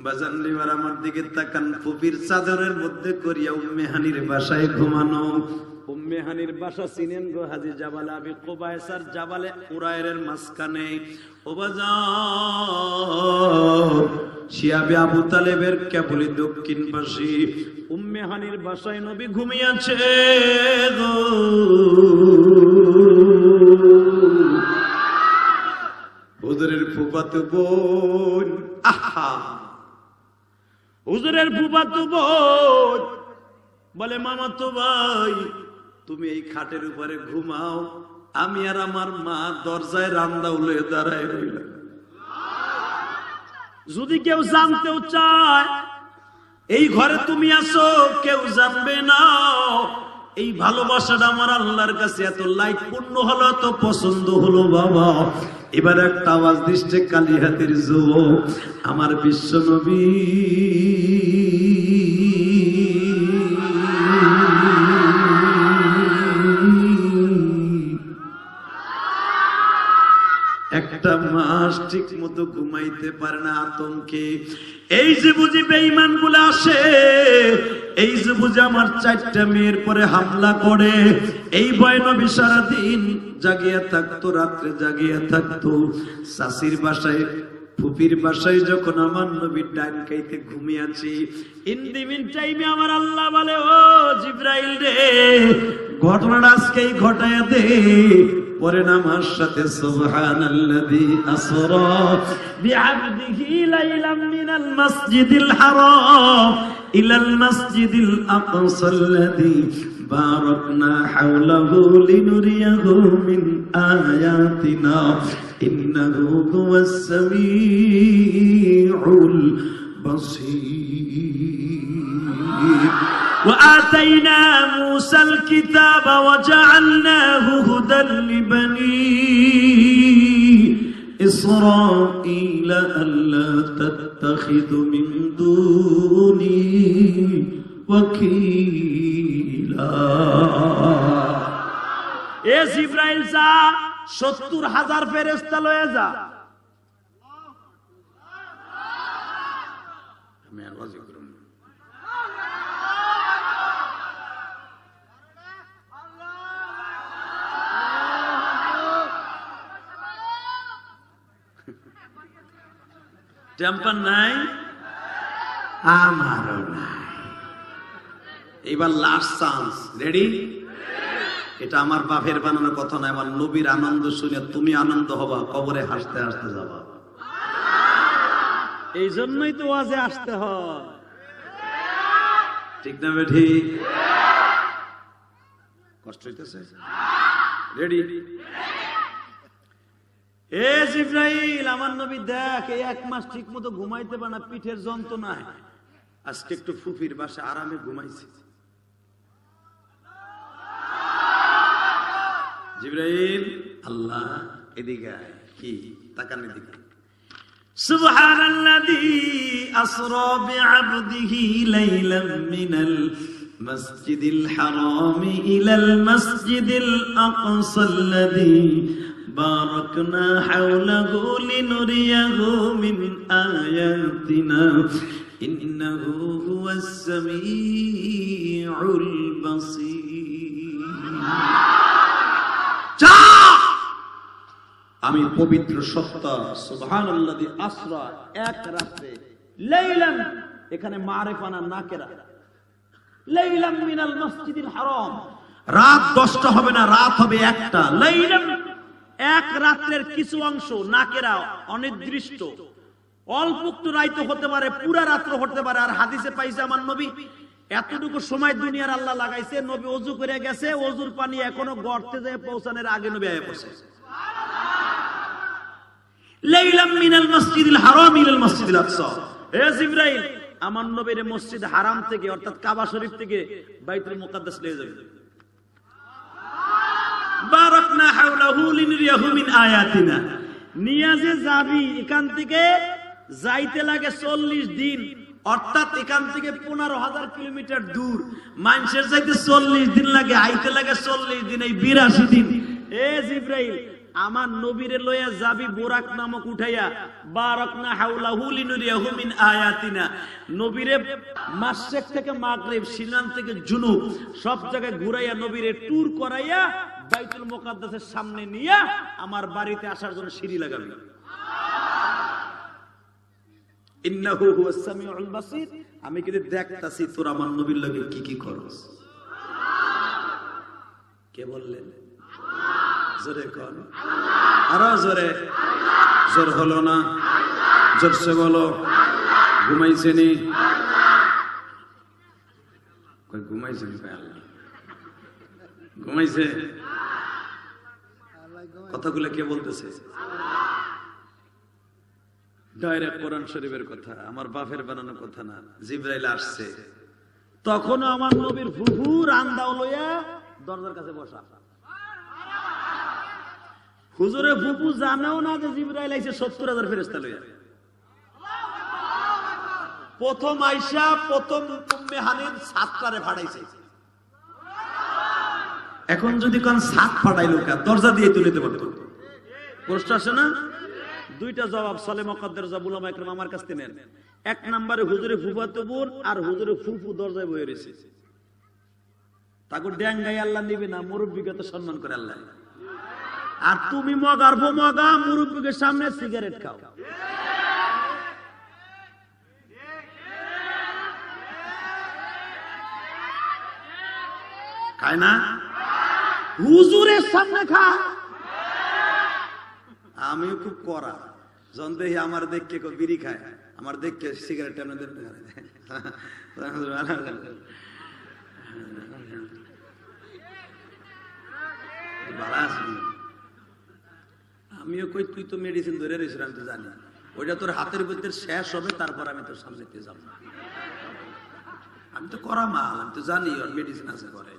বাজান লিবার আমার দিকে তাকান, ফুপির চাদরের মধ্যে করিয়া উম্মে হানির বাসায় ঘুমানো। উম্মে হানির বাসা চিনেন গো, হাজি জাবাল আবি কুবায়সার জাবালে উরায়ের মাঝখানে। ও বাজার শিয়াবে আবু তালেবের কেবলি দক্ষিণ পাশে উম্মে হানির বাসায় নবী ঘুমিয়েছে গো। হুজুরের ফুফাতো বোন, আহা, হুজুরের ফুফাতো বোন বলে, মামাতো ভাই তুমি এই খাটের উপরে ঘুমাও, আমি আর আমার মা দরজায় রান্দা উলে দাঁড়ায় রইলাম। যদি কেউ জানতেও চায় এই ঘরে তুমি আসো, কেউ জানবে না। এই ভালোবাসাটা আমার আল্লাহর কাছে এত লাইক পূর্ণ হলো, এত পছন্দ হলো বাবা। এবার একটা আওয়াজ দিচ্ছে কালিহাতির যুবক, আমার বিশ্ব নবী একটা মাস ঠিক মতো ঘুমাইতে পারে না আতঙ্কে। এই যে বুঝি বেঈমান গুলো আসে, এই যে বুঝি আমার 4টা মেয়ের পরে হামলা করে, এই ভয় নবী সারাদিন জাগিয়া থাকতো, রাত্রে জাগিয়া থাকতো। শাশির বাসায়, ফুপির বাসায় যখন আমার নবী ডান খাইতে ঘুমিয়েছি, ইন দি মিন টাইমে আমার আল্লাহ বলে, ও জিবরাইল রে, ঘটনাটা আজকেই ঘটায়া দে। পরে নামার সাথে সুবহানাল্লাযী আসরা বিআবদিহি লাইলাম মিনাল মাসজিদিল হারাম ইলাল মাসজিদিল আকসাল্লাযী বারাকনা হাওলাহু লিনুরিয়াহু মিন আয়াতিনা ইন্নাহু হুয়াস সামিউল বাসীর। وآتينا موسى الكتاب وجعلناه هدى لبني إسرائيل ألا تتخذوا من دوني وكيلا। এ জিবরাইল যা 70,000 ফেরেশতা লয়ে যা। আমি আওয়াজ করব। টেম্পার নাই, আমারও নাই। এবার লাস্ট চান্স, রেডি? এটা আমার বাপের বানানো কথা নয়, আমার নবীর আনন্দ শুনে তুমি আনন্দ হবা, কবরে হাসতে হাসতে যাবা। এই জন্যই তো ওয়াজে আসতে হয়, ঠিক না বেঠি? কষ্ট হইতেছে? রেডি? এ জিবরাইল, আমার নবী দেখ, এই 1 মাস ঠিক মতো ঘুমাইতে পারে না, পিঠের যন্ত্রণায়। আজকে একটু ফুফির বাসায় আরামে ঘুমাইছে। জিবরাইল, আল্লাহ এদিকে আয়। কি তাকান এদিকে। সুবহানাল্লাযী আসরা বিআবদিহি লাইলাম মিনাল মাসজিদিল হারাম ইলাল মাসজিদিল আকসাল্লাযী বারাকনা হাওলাহু লিনুরিয়াহু মিন আয়াতিনা ইন্নাহু হুয়াস সামিউল বাসীর। আমি পবিত্র সত্তা, সুবহানাল্লাযী আসরা, এক রাতে, লাইলাম, এখানে মারিফা না নাকেরা, লাইলাম মিনাল মাসজিদিল হারাম, রাত 10টা হবে না, রাত হবে 1টা। লাইলাম, এক রাত্রের কিছু অংশ, নাকেরা অনির্দিষ্ট, অল্প একটু রাইত হতে পারে, পুরা রাত্র হতে পারে। আর হাদিসে পাইছে আমার নবী এতটুকু সময় দুনিয়ার আল্লাহ লাগাইছে, নবী ওযু করে গেছে, ওযুর পানি এখনো গর্তে যায় পৌঁছানোর আগে নবী আয়া পৌঁছে। লাইলাম মিনাল মাসজিদিল হারাম ইলাল মাসজিদিল আকসা। হে জিবরাইল, আমার নবীর মসজিদ হারাম থেকে অর্থাৎ কাবা শরীফ থেকে বাইতুল মুকাদ্দাস নিয়ে যাবে। বারাকনা হাওলাহু লিনুরিয়াহু মিন আয়াতিনা, নিয়ে যে যাবি, এখান থেকে যাইতে লাগে 40 দিন, অর্থাৎ এখান থেকে 15,000 কিলোমিটার দূর। মানুষের যাইতে 40 দিন লাগে, আইতে লাগে 40 দিন, এই 82 দিন। এ জিবরাইল, আমার নবীরে লইয়া যাবি বোরাক নামক উঠাইয়া, বারাকনা হাওলাহু লিনুরিয়াহু মিন আয়াতিনা, নবীরে মাশরিক থেকে মাগরিব, সিনান থেকে জুনুব, সব জায়গায় ঘুরাইয়া নবীরে ট্যুর করাইয়া বাইতুল মুকাদ্দাসের সামনে নিয়ে আমার বাড়িতে আসার জন্য সিঁড়ি লাগাবি। ইন্নাহু হুয়াস সামিউল বাসীর, আমি কিন্তু দেখতাছি তোর আমার নবীর লগে কি কি করস। কে বললেন? জোরে কোন, আরো জোরে। জোর হলো না, জোরসে বলো। ঘুমাইছেনি? ঘুমাইছেনি? ঘুমাইছে? কথাগুলো কে বলতেছে? ডাইরেক্ট কোরআন শরীফের কথা, আমার বাপের বানানো কথা না। জিবরাইল আসছে, তখনও আমার নবীর ফুফু রান্দাও লইয়া দরজার কাছে বসা। হুজুরের ফুফু জানেও না যে জিবরাইল আইছে 70,000 ফেরেশতা লইয়া। প্রথম আইসা প্রথম উম্মে হানির সাতটারে ফাড়াইছে। এখন যদি কোন সাত ফাটাইলো কা দরজা দিয়ে তুলে দিতে পারতো। প্রশ্ন আসে না? দুইটা জবাব সালে মুকদ্দার জাবুল মাইকরাম আমার কাছ থেকে নেন। এক নম্বরে হুজুরে ফুফাতো বোন আর হুজুরে ফুফু দরজায় বসে রয়েছে। তাকে ড্যাঙ্গাই আল্লাহ নিবে না, মুরব্বীকে তো সম্মান করে আল্লাহ। আর তুমি মগার মগা মুরব্বীকে সামনে সিগারেট খাও। খায় না? হুজুরের সামনে খা। আমিও খুব করা যখন দেখি আমার দেখকে বিড়ি খায়, আমার দেখকে সিগারেট আমিও কই তুই তো মেডিসিন ধরে রয়েছিস, আমি তো জানি ওইটা তোর হাতের ভিতরে শেষ হবে, তারপর আমি তোর সামনে যাব। আমি তো করা মাল, আমি তো জানি ওর মেডিসিন আছে করে।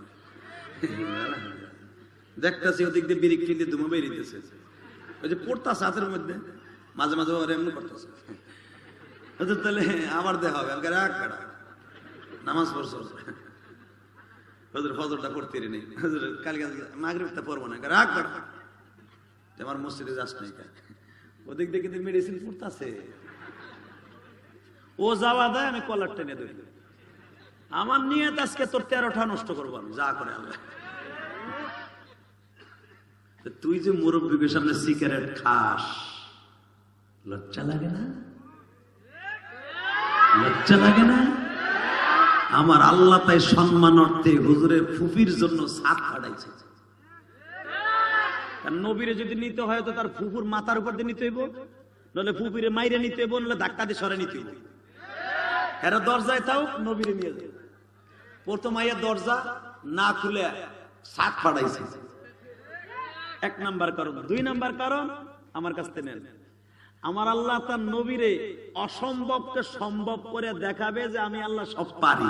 দেখতেছি ওদিক দিয়ে বিড়ি কিনতে ধুমো বেরিয়েছে, ওই যে পড়তাছে হাতের মধ্যে, মাঝে মাঝে ওর এমনি করতেছে। তাহলে আবার দেখা হবে, আমাকে রাখ বেড়া নামাজ পড়ছো, ফজরটা পড়তে নেই, কালকে মাগরিবটা পড়বো না, রাখ বেড়া আমার মসজিদে যাস নাই। ওদিক দিয়ে কিন্তু মেডিসিন পড়তাছে, ও যাওয়া দেয়, আমি কলার টেনে ধরি। আমার নিয়ত আজকে তোর 13টা নষ্ট করবো আমি, যা করে আল্লাহ। তুই যে মুরব্বীর সামনে সিগারেট খাস, লজ্জা লাগে না? লজ্জা লাগে না? আমার আল্লাহ তাই সম্মান অর্থে হুজুরের ফুফির জন্য সাত ফাটাইছে। নবীরে যদি নিতে হয় তো তার ফুফুর মাথার উপর দিয়ে নিতে হইব, নাহলে ফুফিরে মাইরে নিতে হইব, নাহলে ধাক্কা দিয়ে সরে নিতে হইব। এরা দরজায় তাও নবীরে নিয়ে যায়। প্রথম আইয়া দরজা না খুলে সাত ফাটাইছে। এক নাম্বার কারণ। দুই নাম্বার কারণ আমার কাছ থেকে নেন, আমার আল্লাহ তার নবীরে অসম্ভবকে সম্ভব করে দেখাবে যে আমি আল্লাহ সব পারি।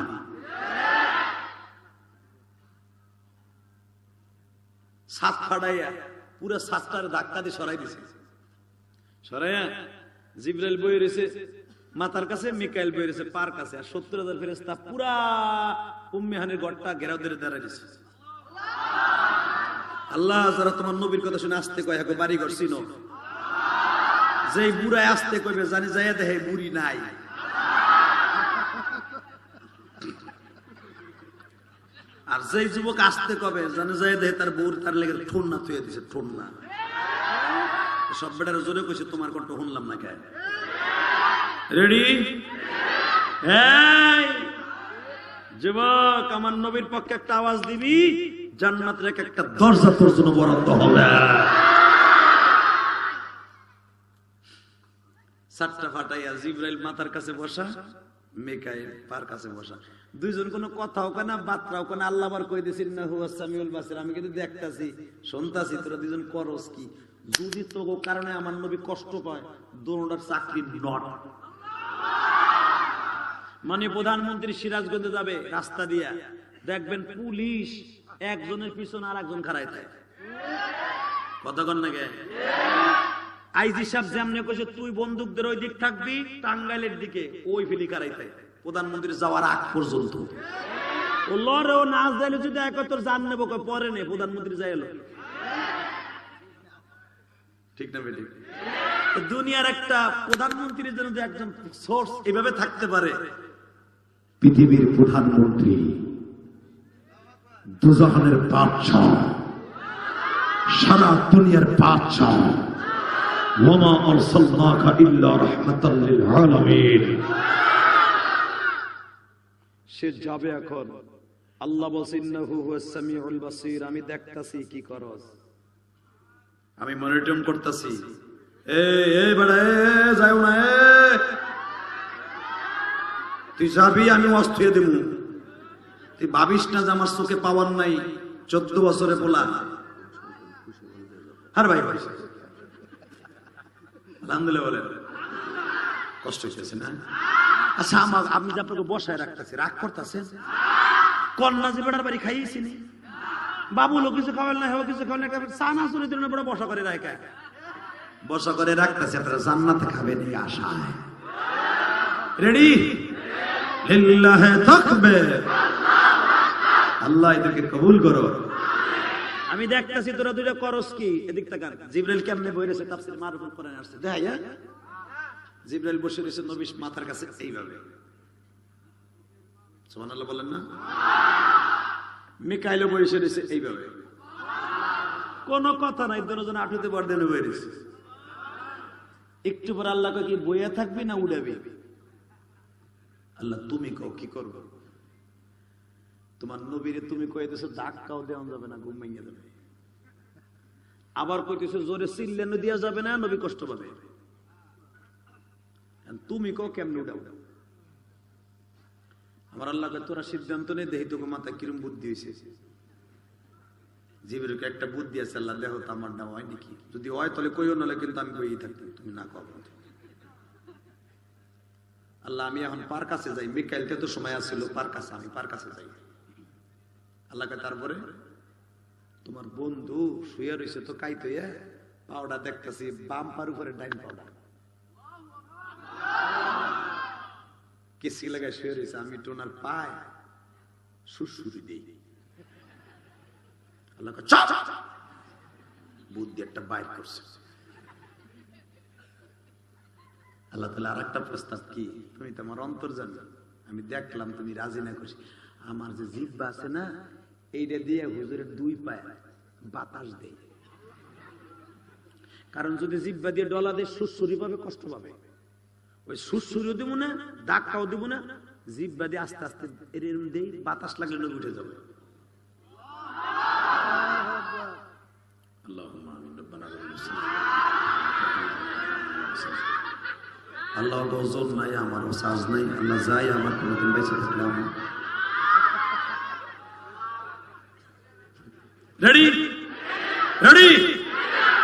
সাত ফাটাইয়া পুরো সাতটার ধাক্কা দিয়ে সরাই দিছে। সরাইয়া জিবরাইল বই রয়েছে মাথার কাছে, মিকাইল বই রয়েছে পার কাছে, আর 70,000 ফেরেশতা পুরা উম্মে হানির গড়টা ঘেরাও ধরে দাঁড়াই দিছে। আল্লাহ যারা তোমার নবীর কথা শুনে আসতে কয় এখন বাড়ি ঘর চিনো, যেই বুড়ায় আসতে কইবে জানি যাইয়া দেখে বুড়ি নাই। আর যেই যুবক আসতে কবে জানে যাইয়া দেখে তার বউর তার লেগে ঠোন্না থুয়ে দিছে, ঠোন্না। সব বেটার জোরে কইছে তোমার কণ্ঠ শুনলাম না। কে রেডি? এই যুবক, আমার নবীর পক্ষে একটা আওয়াজ দিবি, জান্নাতের একটা দরজা তোর জন্য বরাদ্দ হবে। সাতটা ফাটাইয়া জিবরাইল মাথার কাছে বসা, মিকাইল পার কাছে বসা। দুইজন কোনো কথাও কয় না, বার্তাও কয় না। আল্লাহ আবার কই দিছেন না হুয়া সামিউল বাসির, আমি কিন্তু দেখতাছি শুনতাছি তোরা দুজন করস কি। যদি তো কারণে আমার নবী কষ্ট পায়, দোনোটার চাকরি নট। মানে প্রধানমন্ত্রী সিরাজগঞ্জে যাবে, রাস্তা দিয়া দেখবেন পুলিশ একজনের পিছনে আর একজন খাড়াই থাকে। কতক্ষণ নাকি আইজি সাহেব যেমনি কইছে তুই বন্দুকদের ওই দিক থাকবি, টাঙ্গাইলের দিকে ওই ফিলি খাড়াই থাকে প্রধানমন্ত্রী যাওয়ার আগ পর্যন্ত। ও লড়ে, ও নাচ যাইলে যদি এক তোর জান নেবো, পরে নে প্রধানমন্ত্রী যাই এলো। ঠিক না বেটি? দুনিয়ার একটা প্রধানমন্ত্রীর জন্য একজন সোর্স এভাবে থাকতে পারে। পৃথিবীর প্রধানমন্ত্রী, দুজাহানের বাদশাহ, সারা দুনিয়ার বাদশাহ, ওয়ামা আরসালনাকা ইল্লা রাহমাতাল লিল আলামিন। সে যাবে এখন। আল্লাহ বলেন ইন্নাহু হুয়াস সামিউল বাসীর, আমি দেখতাছি কি করস, আমি মনিটরিং করতেছি। এই বেড়া যাও না, তুই যাবি আমি অস্ত্র দেব। তুই ভাবিস না যে আমার চোখে পাওয়ার নাই। 14 বছরে বলা আর ভাই ভাই আলহামদুলিল্লাহ বলেন, কষ্ট হইতেছে না? আচ্ছা আমার, আমি যে আপনাকে বসায় রাখতেছি, রাগ করতেছেন? কন্যা যে বেটার বাড়ি খাইয়েছি নি, বাবু লোক কিছু খাবেন না, হেও কিছু খাবেন না, চা না শুনে দিন বড় বসা করে রাখা, বসা করে রাখতেছে, আপনারা জান্নাতে খাবেন এই আশায়। রেডি? লিল্লাহি তাকবীর। আল্লাহ এদেরকে কবুল করো। আমি দেখতেছি তোরা দুইটা করস কি, এদিক তাকান। জিবরাইল কেমনে বই রয়েছে, তাফসীর মারুফুল কোরআনে আসছে, দেখাই। জিবরাইল বসে রয়েছে নবীর মাথার কাছে এইভাবে, সুবহানাল্লাহ বলেন না? মিকাইলও বসে রয়েছে এইভাবে, কোনো কথা নাই, দুজন আঠুতে বর্দেনে বই রয়েছে। একটু পর আল্লাহকে কি বইয়া থাকবি না উড়াবি? আল্লাহ তুমি কও কি করবো? তোমার নবীরে তুমি কইতেছো ধাক্কাও দেওয়া যাবে না, ঘুম ভেঙে যাবে। আবার কইতেছো জোরে চিল্লানো দেওয়া যাবে না, নবী কষ্ট পাবে। তুমি কও কেমনে উঠাও? আমার আল্লাহকে তোরা সিদ্ধান্ত নেই, দেখি তোকে মাথায় কিরম বুদ্ধি হয়েছে। জিবরিলকে একটা বুদ্ধি আছে, আল্লাহ দেখো তো আমার নাম হয় নাকি, যদি হয় তাহলে কইও, নাহলে কিন্তু আমি কই থাকতাম, তুমি না কও। আল্লাহ আমি এখন পার কাছে যাই, মিকাইলতে তো সময় আসছিল পার কাছে, আমি পার কাছে যাই। আল্লাহকে তারপরে তোমার বন্ধু শুয়ে রয়েছে তো কাইতে, পাউডার দেখতেছি বাম পার উপরে ডাইন পাউডার কেসি লাগায় শুয়ে রয়েছে, আমি টোনার পায় সুরসুরি দিই। আল্লাহকে চপ বুদ্ধি একটা বাইর করছে। আল্লাহ তাআলা আরেকটা প্রস্তাব কি, তুমি তো আমার অন্তর জানো, আমি দেখলাম তুমি রাজি না খুশি, আমার যে জিহ্বা আছে না, এইটা দিয়ে হুজুরের দুই পায়ে বাতাস দেই। কারণ যদি জিহ্বা দিয়ে ডলা দিয়ে সুরসুরি পাবে, কষ্ট পাবে। ওই সুরসুরিও দিব না, ধাক্কাও দিব না, জিহ্বা দিয়ে আস্তে আস্তে এরকম দেই, বাতাস লাগলে নবী উঠে যাবে। আল্লাহুম্মা আমিন। রব্বানা আল্লাহ গজল নাই, আমার সাজ নাই, আল্লাহ যাই আমার কোনদিন বেঁচে থাকলাম। রেডি? রেডি?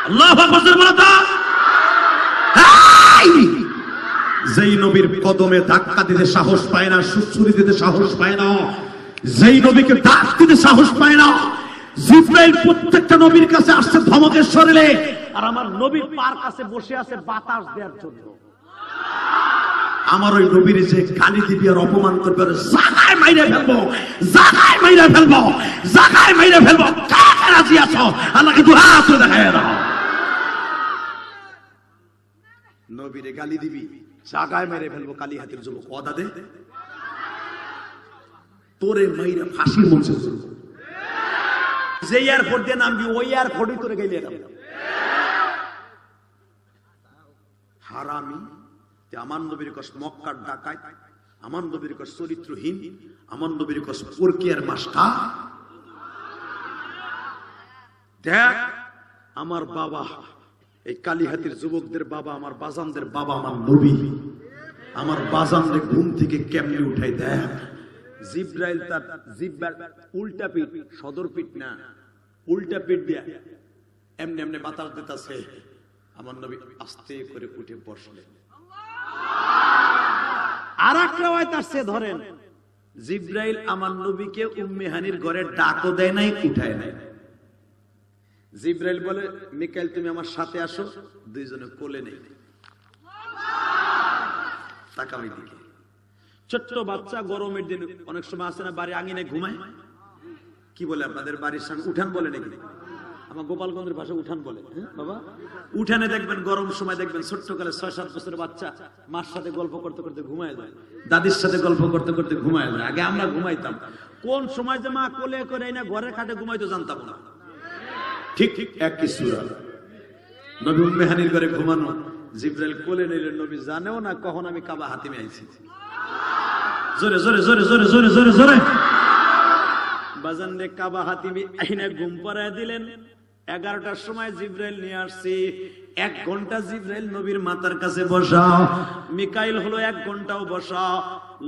আল্লাহু আকবার বলো তো। যেই নবীর কদমে ধাক্কা দিতে সাহস পায় না, সুরসুরি দিতে সাহস পায় না, যেই নবীকে ডাক দিতে সাহস পায় না, জিবরাইল প্রত্যেকটা নবীর কাছে আসছে ধমকের শরীরে, আর আমার নবীর পার কাছে বসে আছে বাতাস দেওয়ার জন্য। আমার ওই নবীর যে গালি দিবি আর অপমান করবে, জায়গায় মাইরে ফেলবো, জায়গায় মাইরে ফেলবো, জায়গায় মাইরে ফেলবো। কাকে রাজি আছো? আল্লাহকে দুই হাত তুলে দেখায় দাও। নবীরে গালি দিবি, জায়গায় মেরে ফেলবো, কালী হাতের যুবক ওয়াদা দে, তোরে মাইরা ফাঁসির মঞ্চে চলবো। যে এয়ারপোর্ট দিয়ে নামবি, ওই এয়ারপোর্টই তোরে গাইলে যাবে। হারামি, আমার নবীর কস মক্কার ডাকাত, আমার নবীর কস চরিত্রহীন, আমার নবীর কস পরকিয়ার মাস্টার। দেখ আমার বাবা, এই কালীহাতির যুবকদের বাবা, আমার বাজানদের বাবা, আমার নবী, আমার বাজানদের ঘুম থেকে কেমনে উঠাই দেখ। জিব্রাইল তার জিব্বার উল্টা পিঠ, সদর পিঠ না, উল্টা পিঠ দিয়া এমনি এমনি বাতাস দিতেছে, আমার নবী আস্তে করে উঠে বসলেন। আর এক রাওয়ায়াত আসছে, ধরেন জিব্রাইল আমার নবীকে উম্মে হানির ঘরে ডাকও দেয় নাই, উঠায় নাই। জিব্রাইল বলে, মিকাইল তুমি আমার সাথে আসো, দুইজনে কোলে নেই। তাকামি দিকে ছোট্ট বাচ্চা, গরমের দিন অনেক সময় আসে না, বাড়ি আঙিনে ঘুমায়, কি বলে আপনাদের বাড়ির সামনে উঠান বলে নাকি? আমার গোপালগঞ্জের ভাষায় উঠান বলে। হ্যাঁ বাবা, উঠানে দেখবেন গরম সময় দেখবেন ছোট্ট কালে 6-7 বছরের বাচ্চা মার সাথে গল্প করতে করতে ঘুমায় যায়, দাদির সাথে গল্প করতে করতে ঘুমায় যায়। আগে আমরা ঘুমাইতাম, কোন সময় যে মা কোলে করে না ঘরের খাটে ঘুমাইতো জানতাম না। ঠিক ঠিক একই সূরা। নবী উম্মে হানির ঘরে ঘুমানো, জিব্রাইল কোলে নিলেন, নবী জানেও না কখন আমি কাবা হাতিমে আইছি। জোরে জোরে জোরে জোরে জোরে জোরে জোরে বাজান রে কাবা হাতিমে আইনা ঘুম পাড়ায় দিলেন। 11টার সময় জিব্রাইল নিয়ে আসছি, 1 ঘন্টা জিব্রাইল নবীর মাথার কাছে বসা, মিকাইল হলো 1 ঘন্টাও বসা।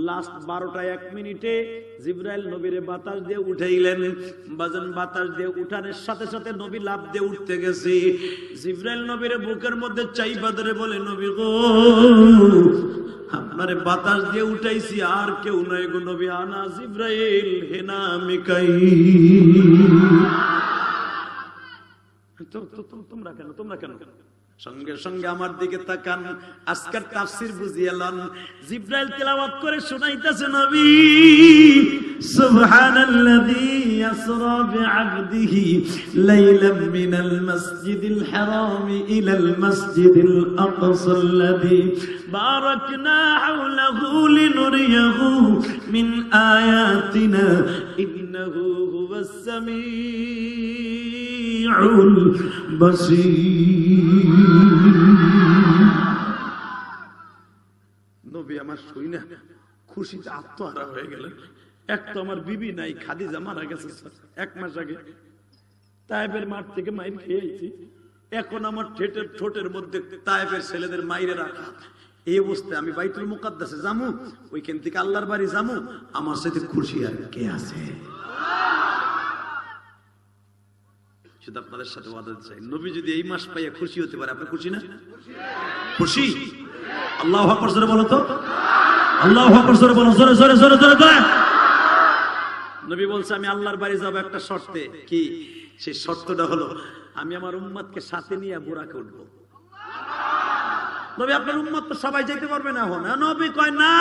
লাস্ট 12টা 1 মিনিটে জিব্রাইল নবীরে বাতাস দিয়ে উঠাইলেন। বাজান বাতাস দিয়ে উঠানোর সাথে সাথে নবী লাফ দিয়ে উঠতে গেছে। জিব্রাইল নবীরে বুকের মধ্যে চাইবা ধরে বলে, নবী গো আপনারে বাতাস দিয়ে উঠাইছি, আর কেউ নাই গো নবী। আনা জিব্রাইল, হে না মিকাইল। তোমরা কেন সঙ্গে সঙ্গে আমার দিকে তাকান, আজকের তাফসীর বুঝিয়ে লন। জিব্রাইল তেলাওয়াত করে শোনাইতেছে, নবী সুবহানাল্লাযী আসরা বিআবদিহি লাইলাম মিনাল মাসজিদিল হারাম ইলাল মাসজিদিল আকসাল্লাযী বারাকনা হাওলাহু লিনুরিয়াহু মিন আয়াতিনা ইন্নাহু হুয়াস সামিউল বাসীর। নবী আমার শুই না খুশিতে আত্মহারা হয়ে গেলেন। এক তো আমার বিবি নাই, খাদিজা মারা গেছে 1 মাস আগে, তায়েফের মাঠ থেকে মাইর খেয়েছি। এখন আমার ঠোঁটের মধ্যে তায়েফের ছেলেদের মাইরে রাখা। এই অবস্থায় আমি বাইতুল মুকাদ্দাসে যামু, ওইখান থেকে আল্লাহর বাড়ি যামু, আমার সাথে খুশি আর কে আছে? শুধু আপনাদের সাথে ওয়াদা চাই, নবী যদি এই মাস পাইয়া খুশি হতে পারে, আপনি খুশি না? খুশি? আল্লাহু আকবার জোরে বলো তো, আল্লাহু আকবার জোরে বলো, জোরে জোরে জোরে জোরে জোরে। নবী বলছে আমি আল্লাহর বাড়ি যাব একটা শর্তে। কি সেই শর্তটা? হলো আমি আমার উম্মতকে সাথে নিয়ে বুরাকে উঠবো। নবী আপনার উম্মত তো সবাই যেতে পারবে না। এখন নবী কয় না,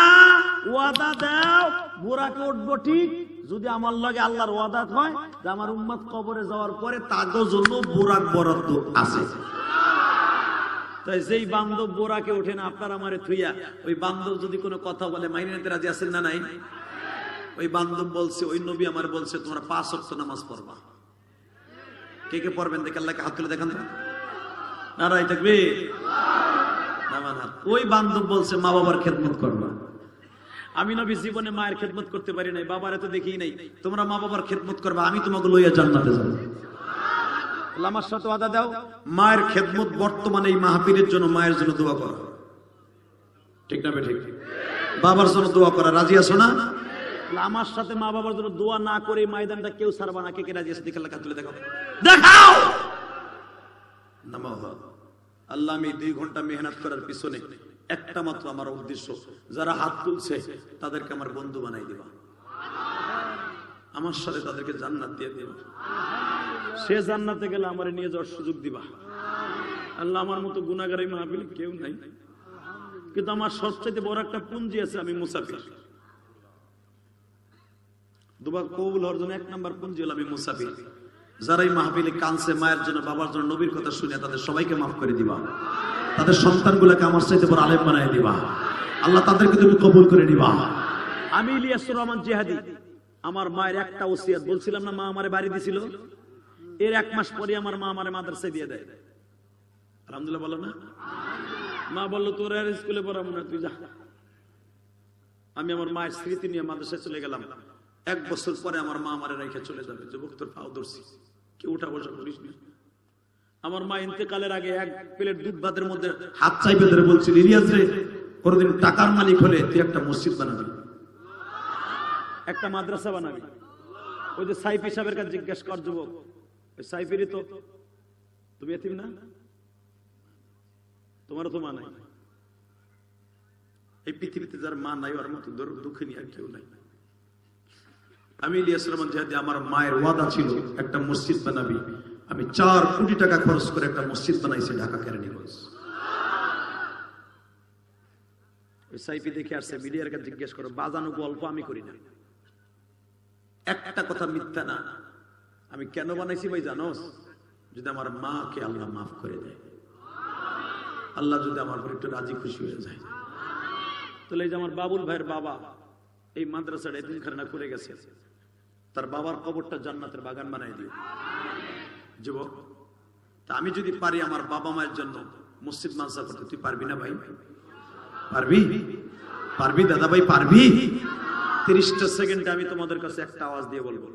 ওয়াদা দাও, বুরাকে উঠবো ঠিক, যদি আমার লগে আল্লাহর ওয়াদা হয় যে আমার উম্মত কবরে যাওয়ার পরে তাদের জন্য বুরাক বরাদ্দ আছে। তাই যেই বান্ধব বোরাকে ওঠে না আপনার আমারে থুইয়া, ওই বান্ধব যদি কোনো কথা বলে মাইনে নিতে রাজি আছেন না নাই? ওই বান্ধব বলছে, ওই নবী আমার বলছে তোমরা 5 ওয়াক্ত নামাজ পড়বা। কে কে পড়বেন দেখে আল্লাহকে হাত তুলে দেখান তো। নারায়ে তাকবীর। ওই বান্ধব বলছে মা বাবার খেদমত করবা। আমি নবী জীবনে মায়ের খেদমত করতে পারি নাই, বাবারে তো দেখি নাই। তোমরা মা বাবার খেদমত করবা, আমি তোমাকে লইয়া জান্নাতে যাব। আমার সাথে ওয়াদা দাও, মায়ের খেদমত বর্তমানে এই মাহফিলের জন্য মায়ের জন্য দোয়া করা, ঠিক না? ঠিক। বাবার জন্য দোয়া করা, রাজি আছো না? আমার সাথে মা বাবার জন্য দোয়া না করে ময়দানটা কেউ ছাড়বা না। কে কে রাজি আছে দেখে আল্লাহ তুলে দেখাও, দেখাও। নামাও। আল্লাহ, আমি 2 ঘন্টা মেহনত করার পিছনে একটা মাত্র আমার উদ্দেশ্য, যারা হাত তুলছে তাদেরকে আমার বন্ধু বানাই দিবা, আমার সাথে তাদেরকে জান্নাত দিয়ে দিবা। সে জান্নাতে গেলে আমারে নিয়ে যাওয়ার সুযোগ দিবা। আল্লাহ, আমার মতো গুনাহগার এই মাহফিলে কেউ নাই, কিন্তু আমার সবচেয়ে বড় একটা পুঞ্জি আছে, আমি মুসাফির। দুবার কবুল হওয়ার জন্য 1 নাম্বার পুঞ্জি হলো আমি মুসাফির। যারা এই মাহফিলে কানছে মায়ের জন্য, বাবার জন্য, নবীর কথা শুনে তাদের সবাইকে মাফ করে দিবা। তাদের সন্তানগুলোকে আমার চাইতে বড় আলেম বানায় দিবা। আল্লাহ, তাদেরকে তুমি কবুল করে নিবা। আমি ইলিয়াসুর রহমান জিহাদি, আমার মায়ের একটা ওসিয়ত বলছিলাম না, মা আমারে বাড়ি দিছিল। এর 1 মাস পরে আমার মা আমারে মাদ্রাসায় দিয়ে দেয়। আলহামদুলিল্লাহ বলো না? মা বললো তোর আর স্কুলে পড়াবো না, তুই যা। আমি আমার মায়ের স্মৃতি নিয়ে মাদ্রাসায় চলে গেলাম। 1 বছর পরে আমার মা আমারে রেখে চলে যাবে। যুবক, তোর পাও ধরছি, কেউ উঠা বসা করিস না। আমার মা ইন্তেকালের আগে 1 প্লেট দুধ ভাতের মধ্যে হাত চাইবে ধরে বলছিল, ইলিয়াস রে, কোনদিন টাকার মালিক হলে তুই একটা মসজিদ বানাবি, একটা মাদ্রাসা বানাবি। ওই যে সাইফি সাহেবের কাছে জিজ্ঞেস কর যুবক, ওই সাইফিরই তো তুমি এতিম না? তোমারও তো মা নাই। এই পৃথিবীতে যার মা নাই ওর মতো দুঃখিনী আর কেউ নাই। আমি ইলিয়াস রহমান জিহাদি, আমার মায়ের ওয়াদা ছিল একটা মসজিদ বানাবি। আমি 4 কোটি টাকা খরচ করে একটা মসজিদ বানাইছি ঢাকা কেরানীগঞ্জ। ওই সাইফি দেখে আসছে, মিডিয়ার কাছে জিজ্ঞেস করো, বাজানো গল্প আমি করি না, একটা কথা মিথ্যা না। আমি কেন বানাইছি ভাই জানোস? যদি আমার মাকে আল্লাহ মাফ করে দেয়, আল্লাহ যদি আমার উপর একটু রাজি খুশি হয়ে যায়, তাহলে এই যে আমার বাবুল ভাইয়ের বাবা এই মাদ্রাসাটা এতিমখানা করে গেছে, তার বাবার কবরটা জান্নাতের বাগান বানাই দিও। যুবক, তা আমি যদি পারি আমার বাবা মায়ের জন্য মসজিদ মাদ্রাসা করতে, তুই পারবি না ভাই? পারবি? পারবি দাদা ভাই, পারবি? 30টা সেকেন্ডে আমি তোমাদের কাছে একটা আওয়াজ দিয়ে বলবো,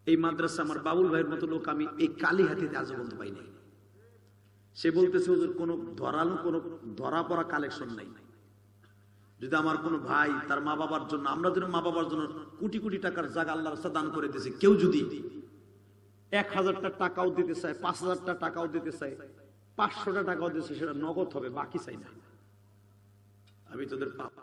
এই মাদ্রাসা আমার বাবুল ভাইয়ের মতো লোক আমি এই কালীহাতিতে আজও বলতে পাই নাই। সে বলতেছে ওদের কোনো ধরালো, কোনো ধরা পড়া কালেকশন নাই। যদি আমার কোনো ভাই তার মা বাবার জন্য, আমরা যেন মা বাবার জন্য কোটি কোটি টাকার জায়গা আল্লাহর রাস্তায় দান করে দিয়েছে, কেউ যদি 1000টা টাকাও দিতে চায়, 5000টা টাকাও দিতে চায়, 500টা টাকাও দিতে, সেটা নগদ হবে, বাকি চাই না। আমি তোদের পাপ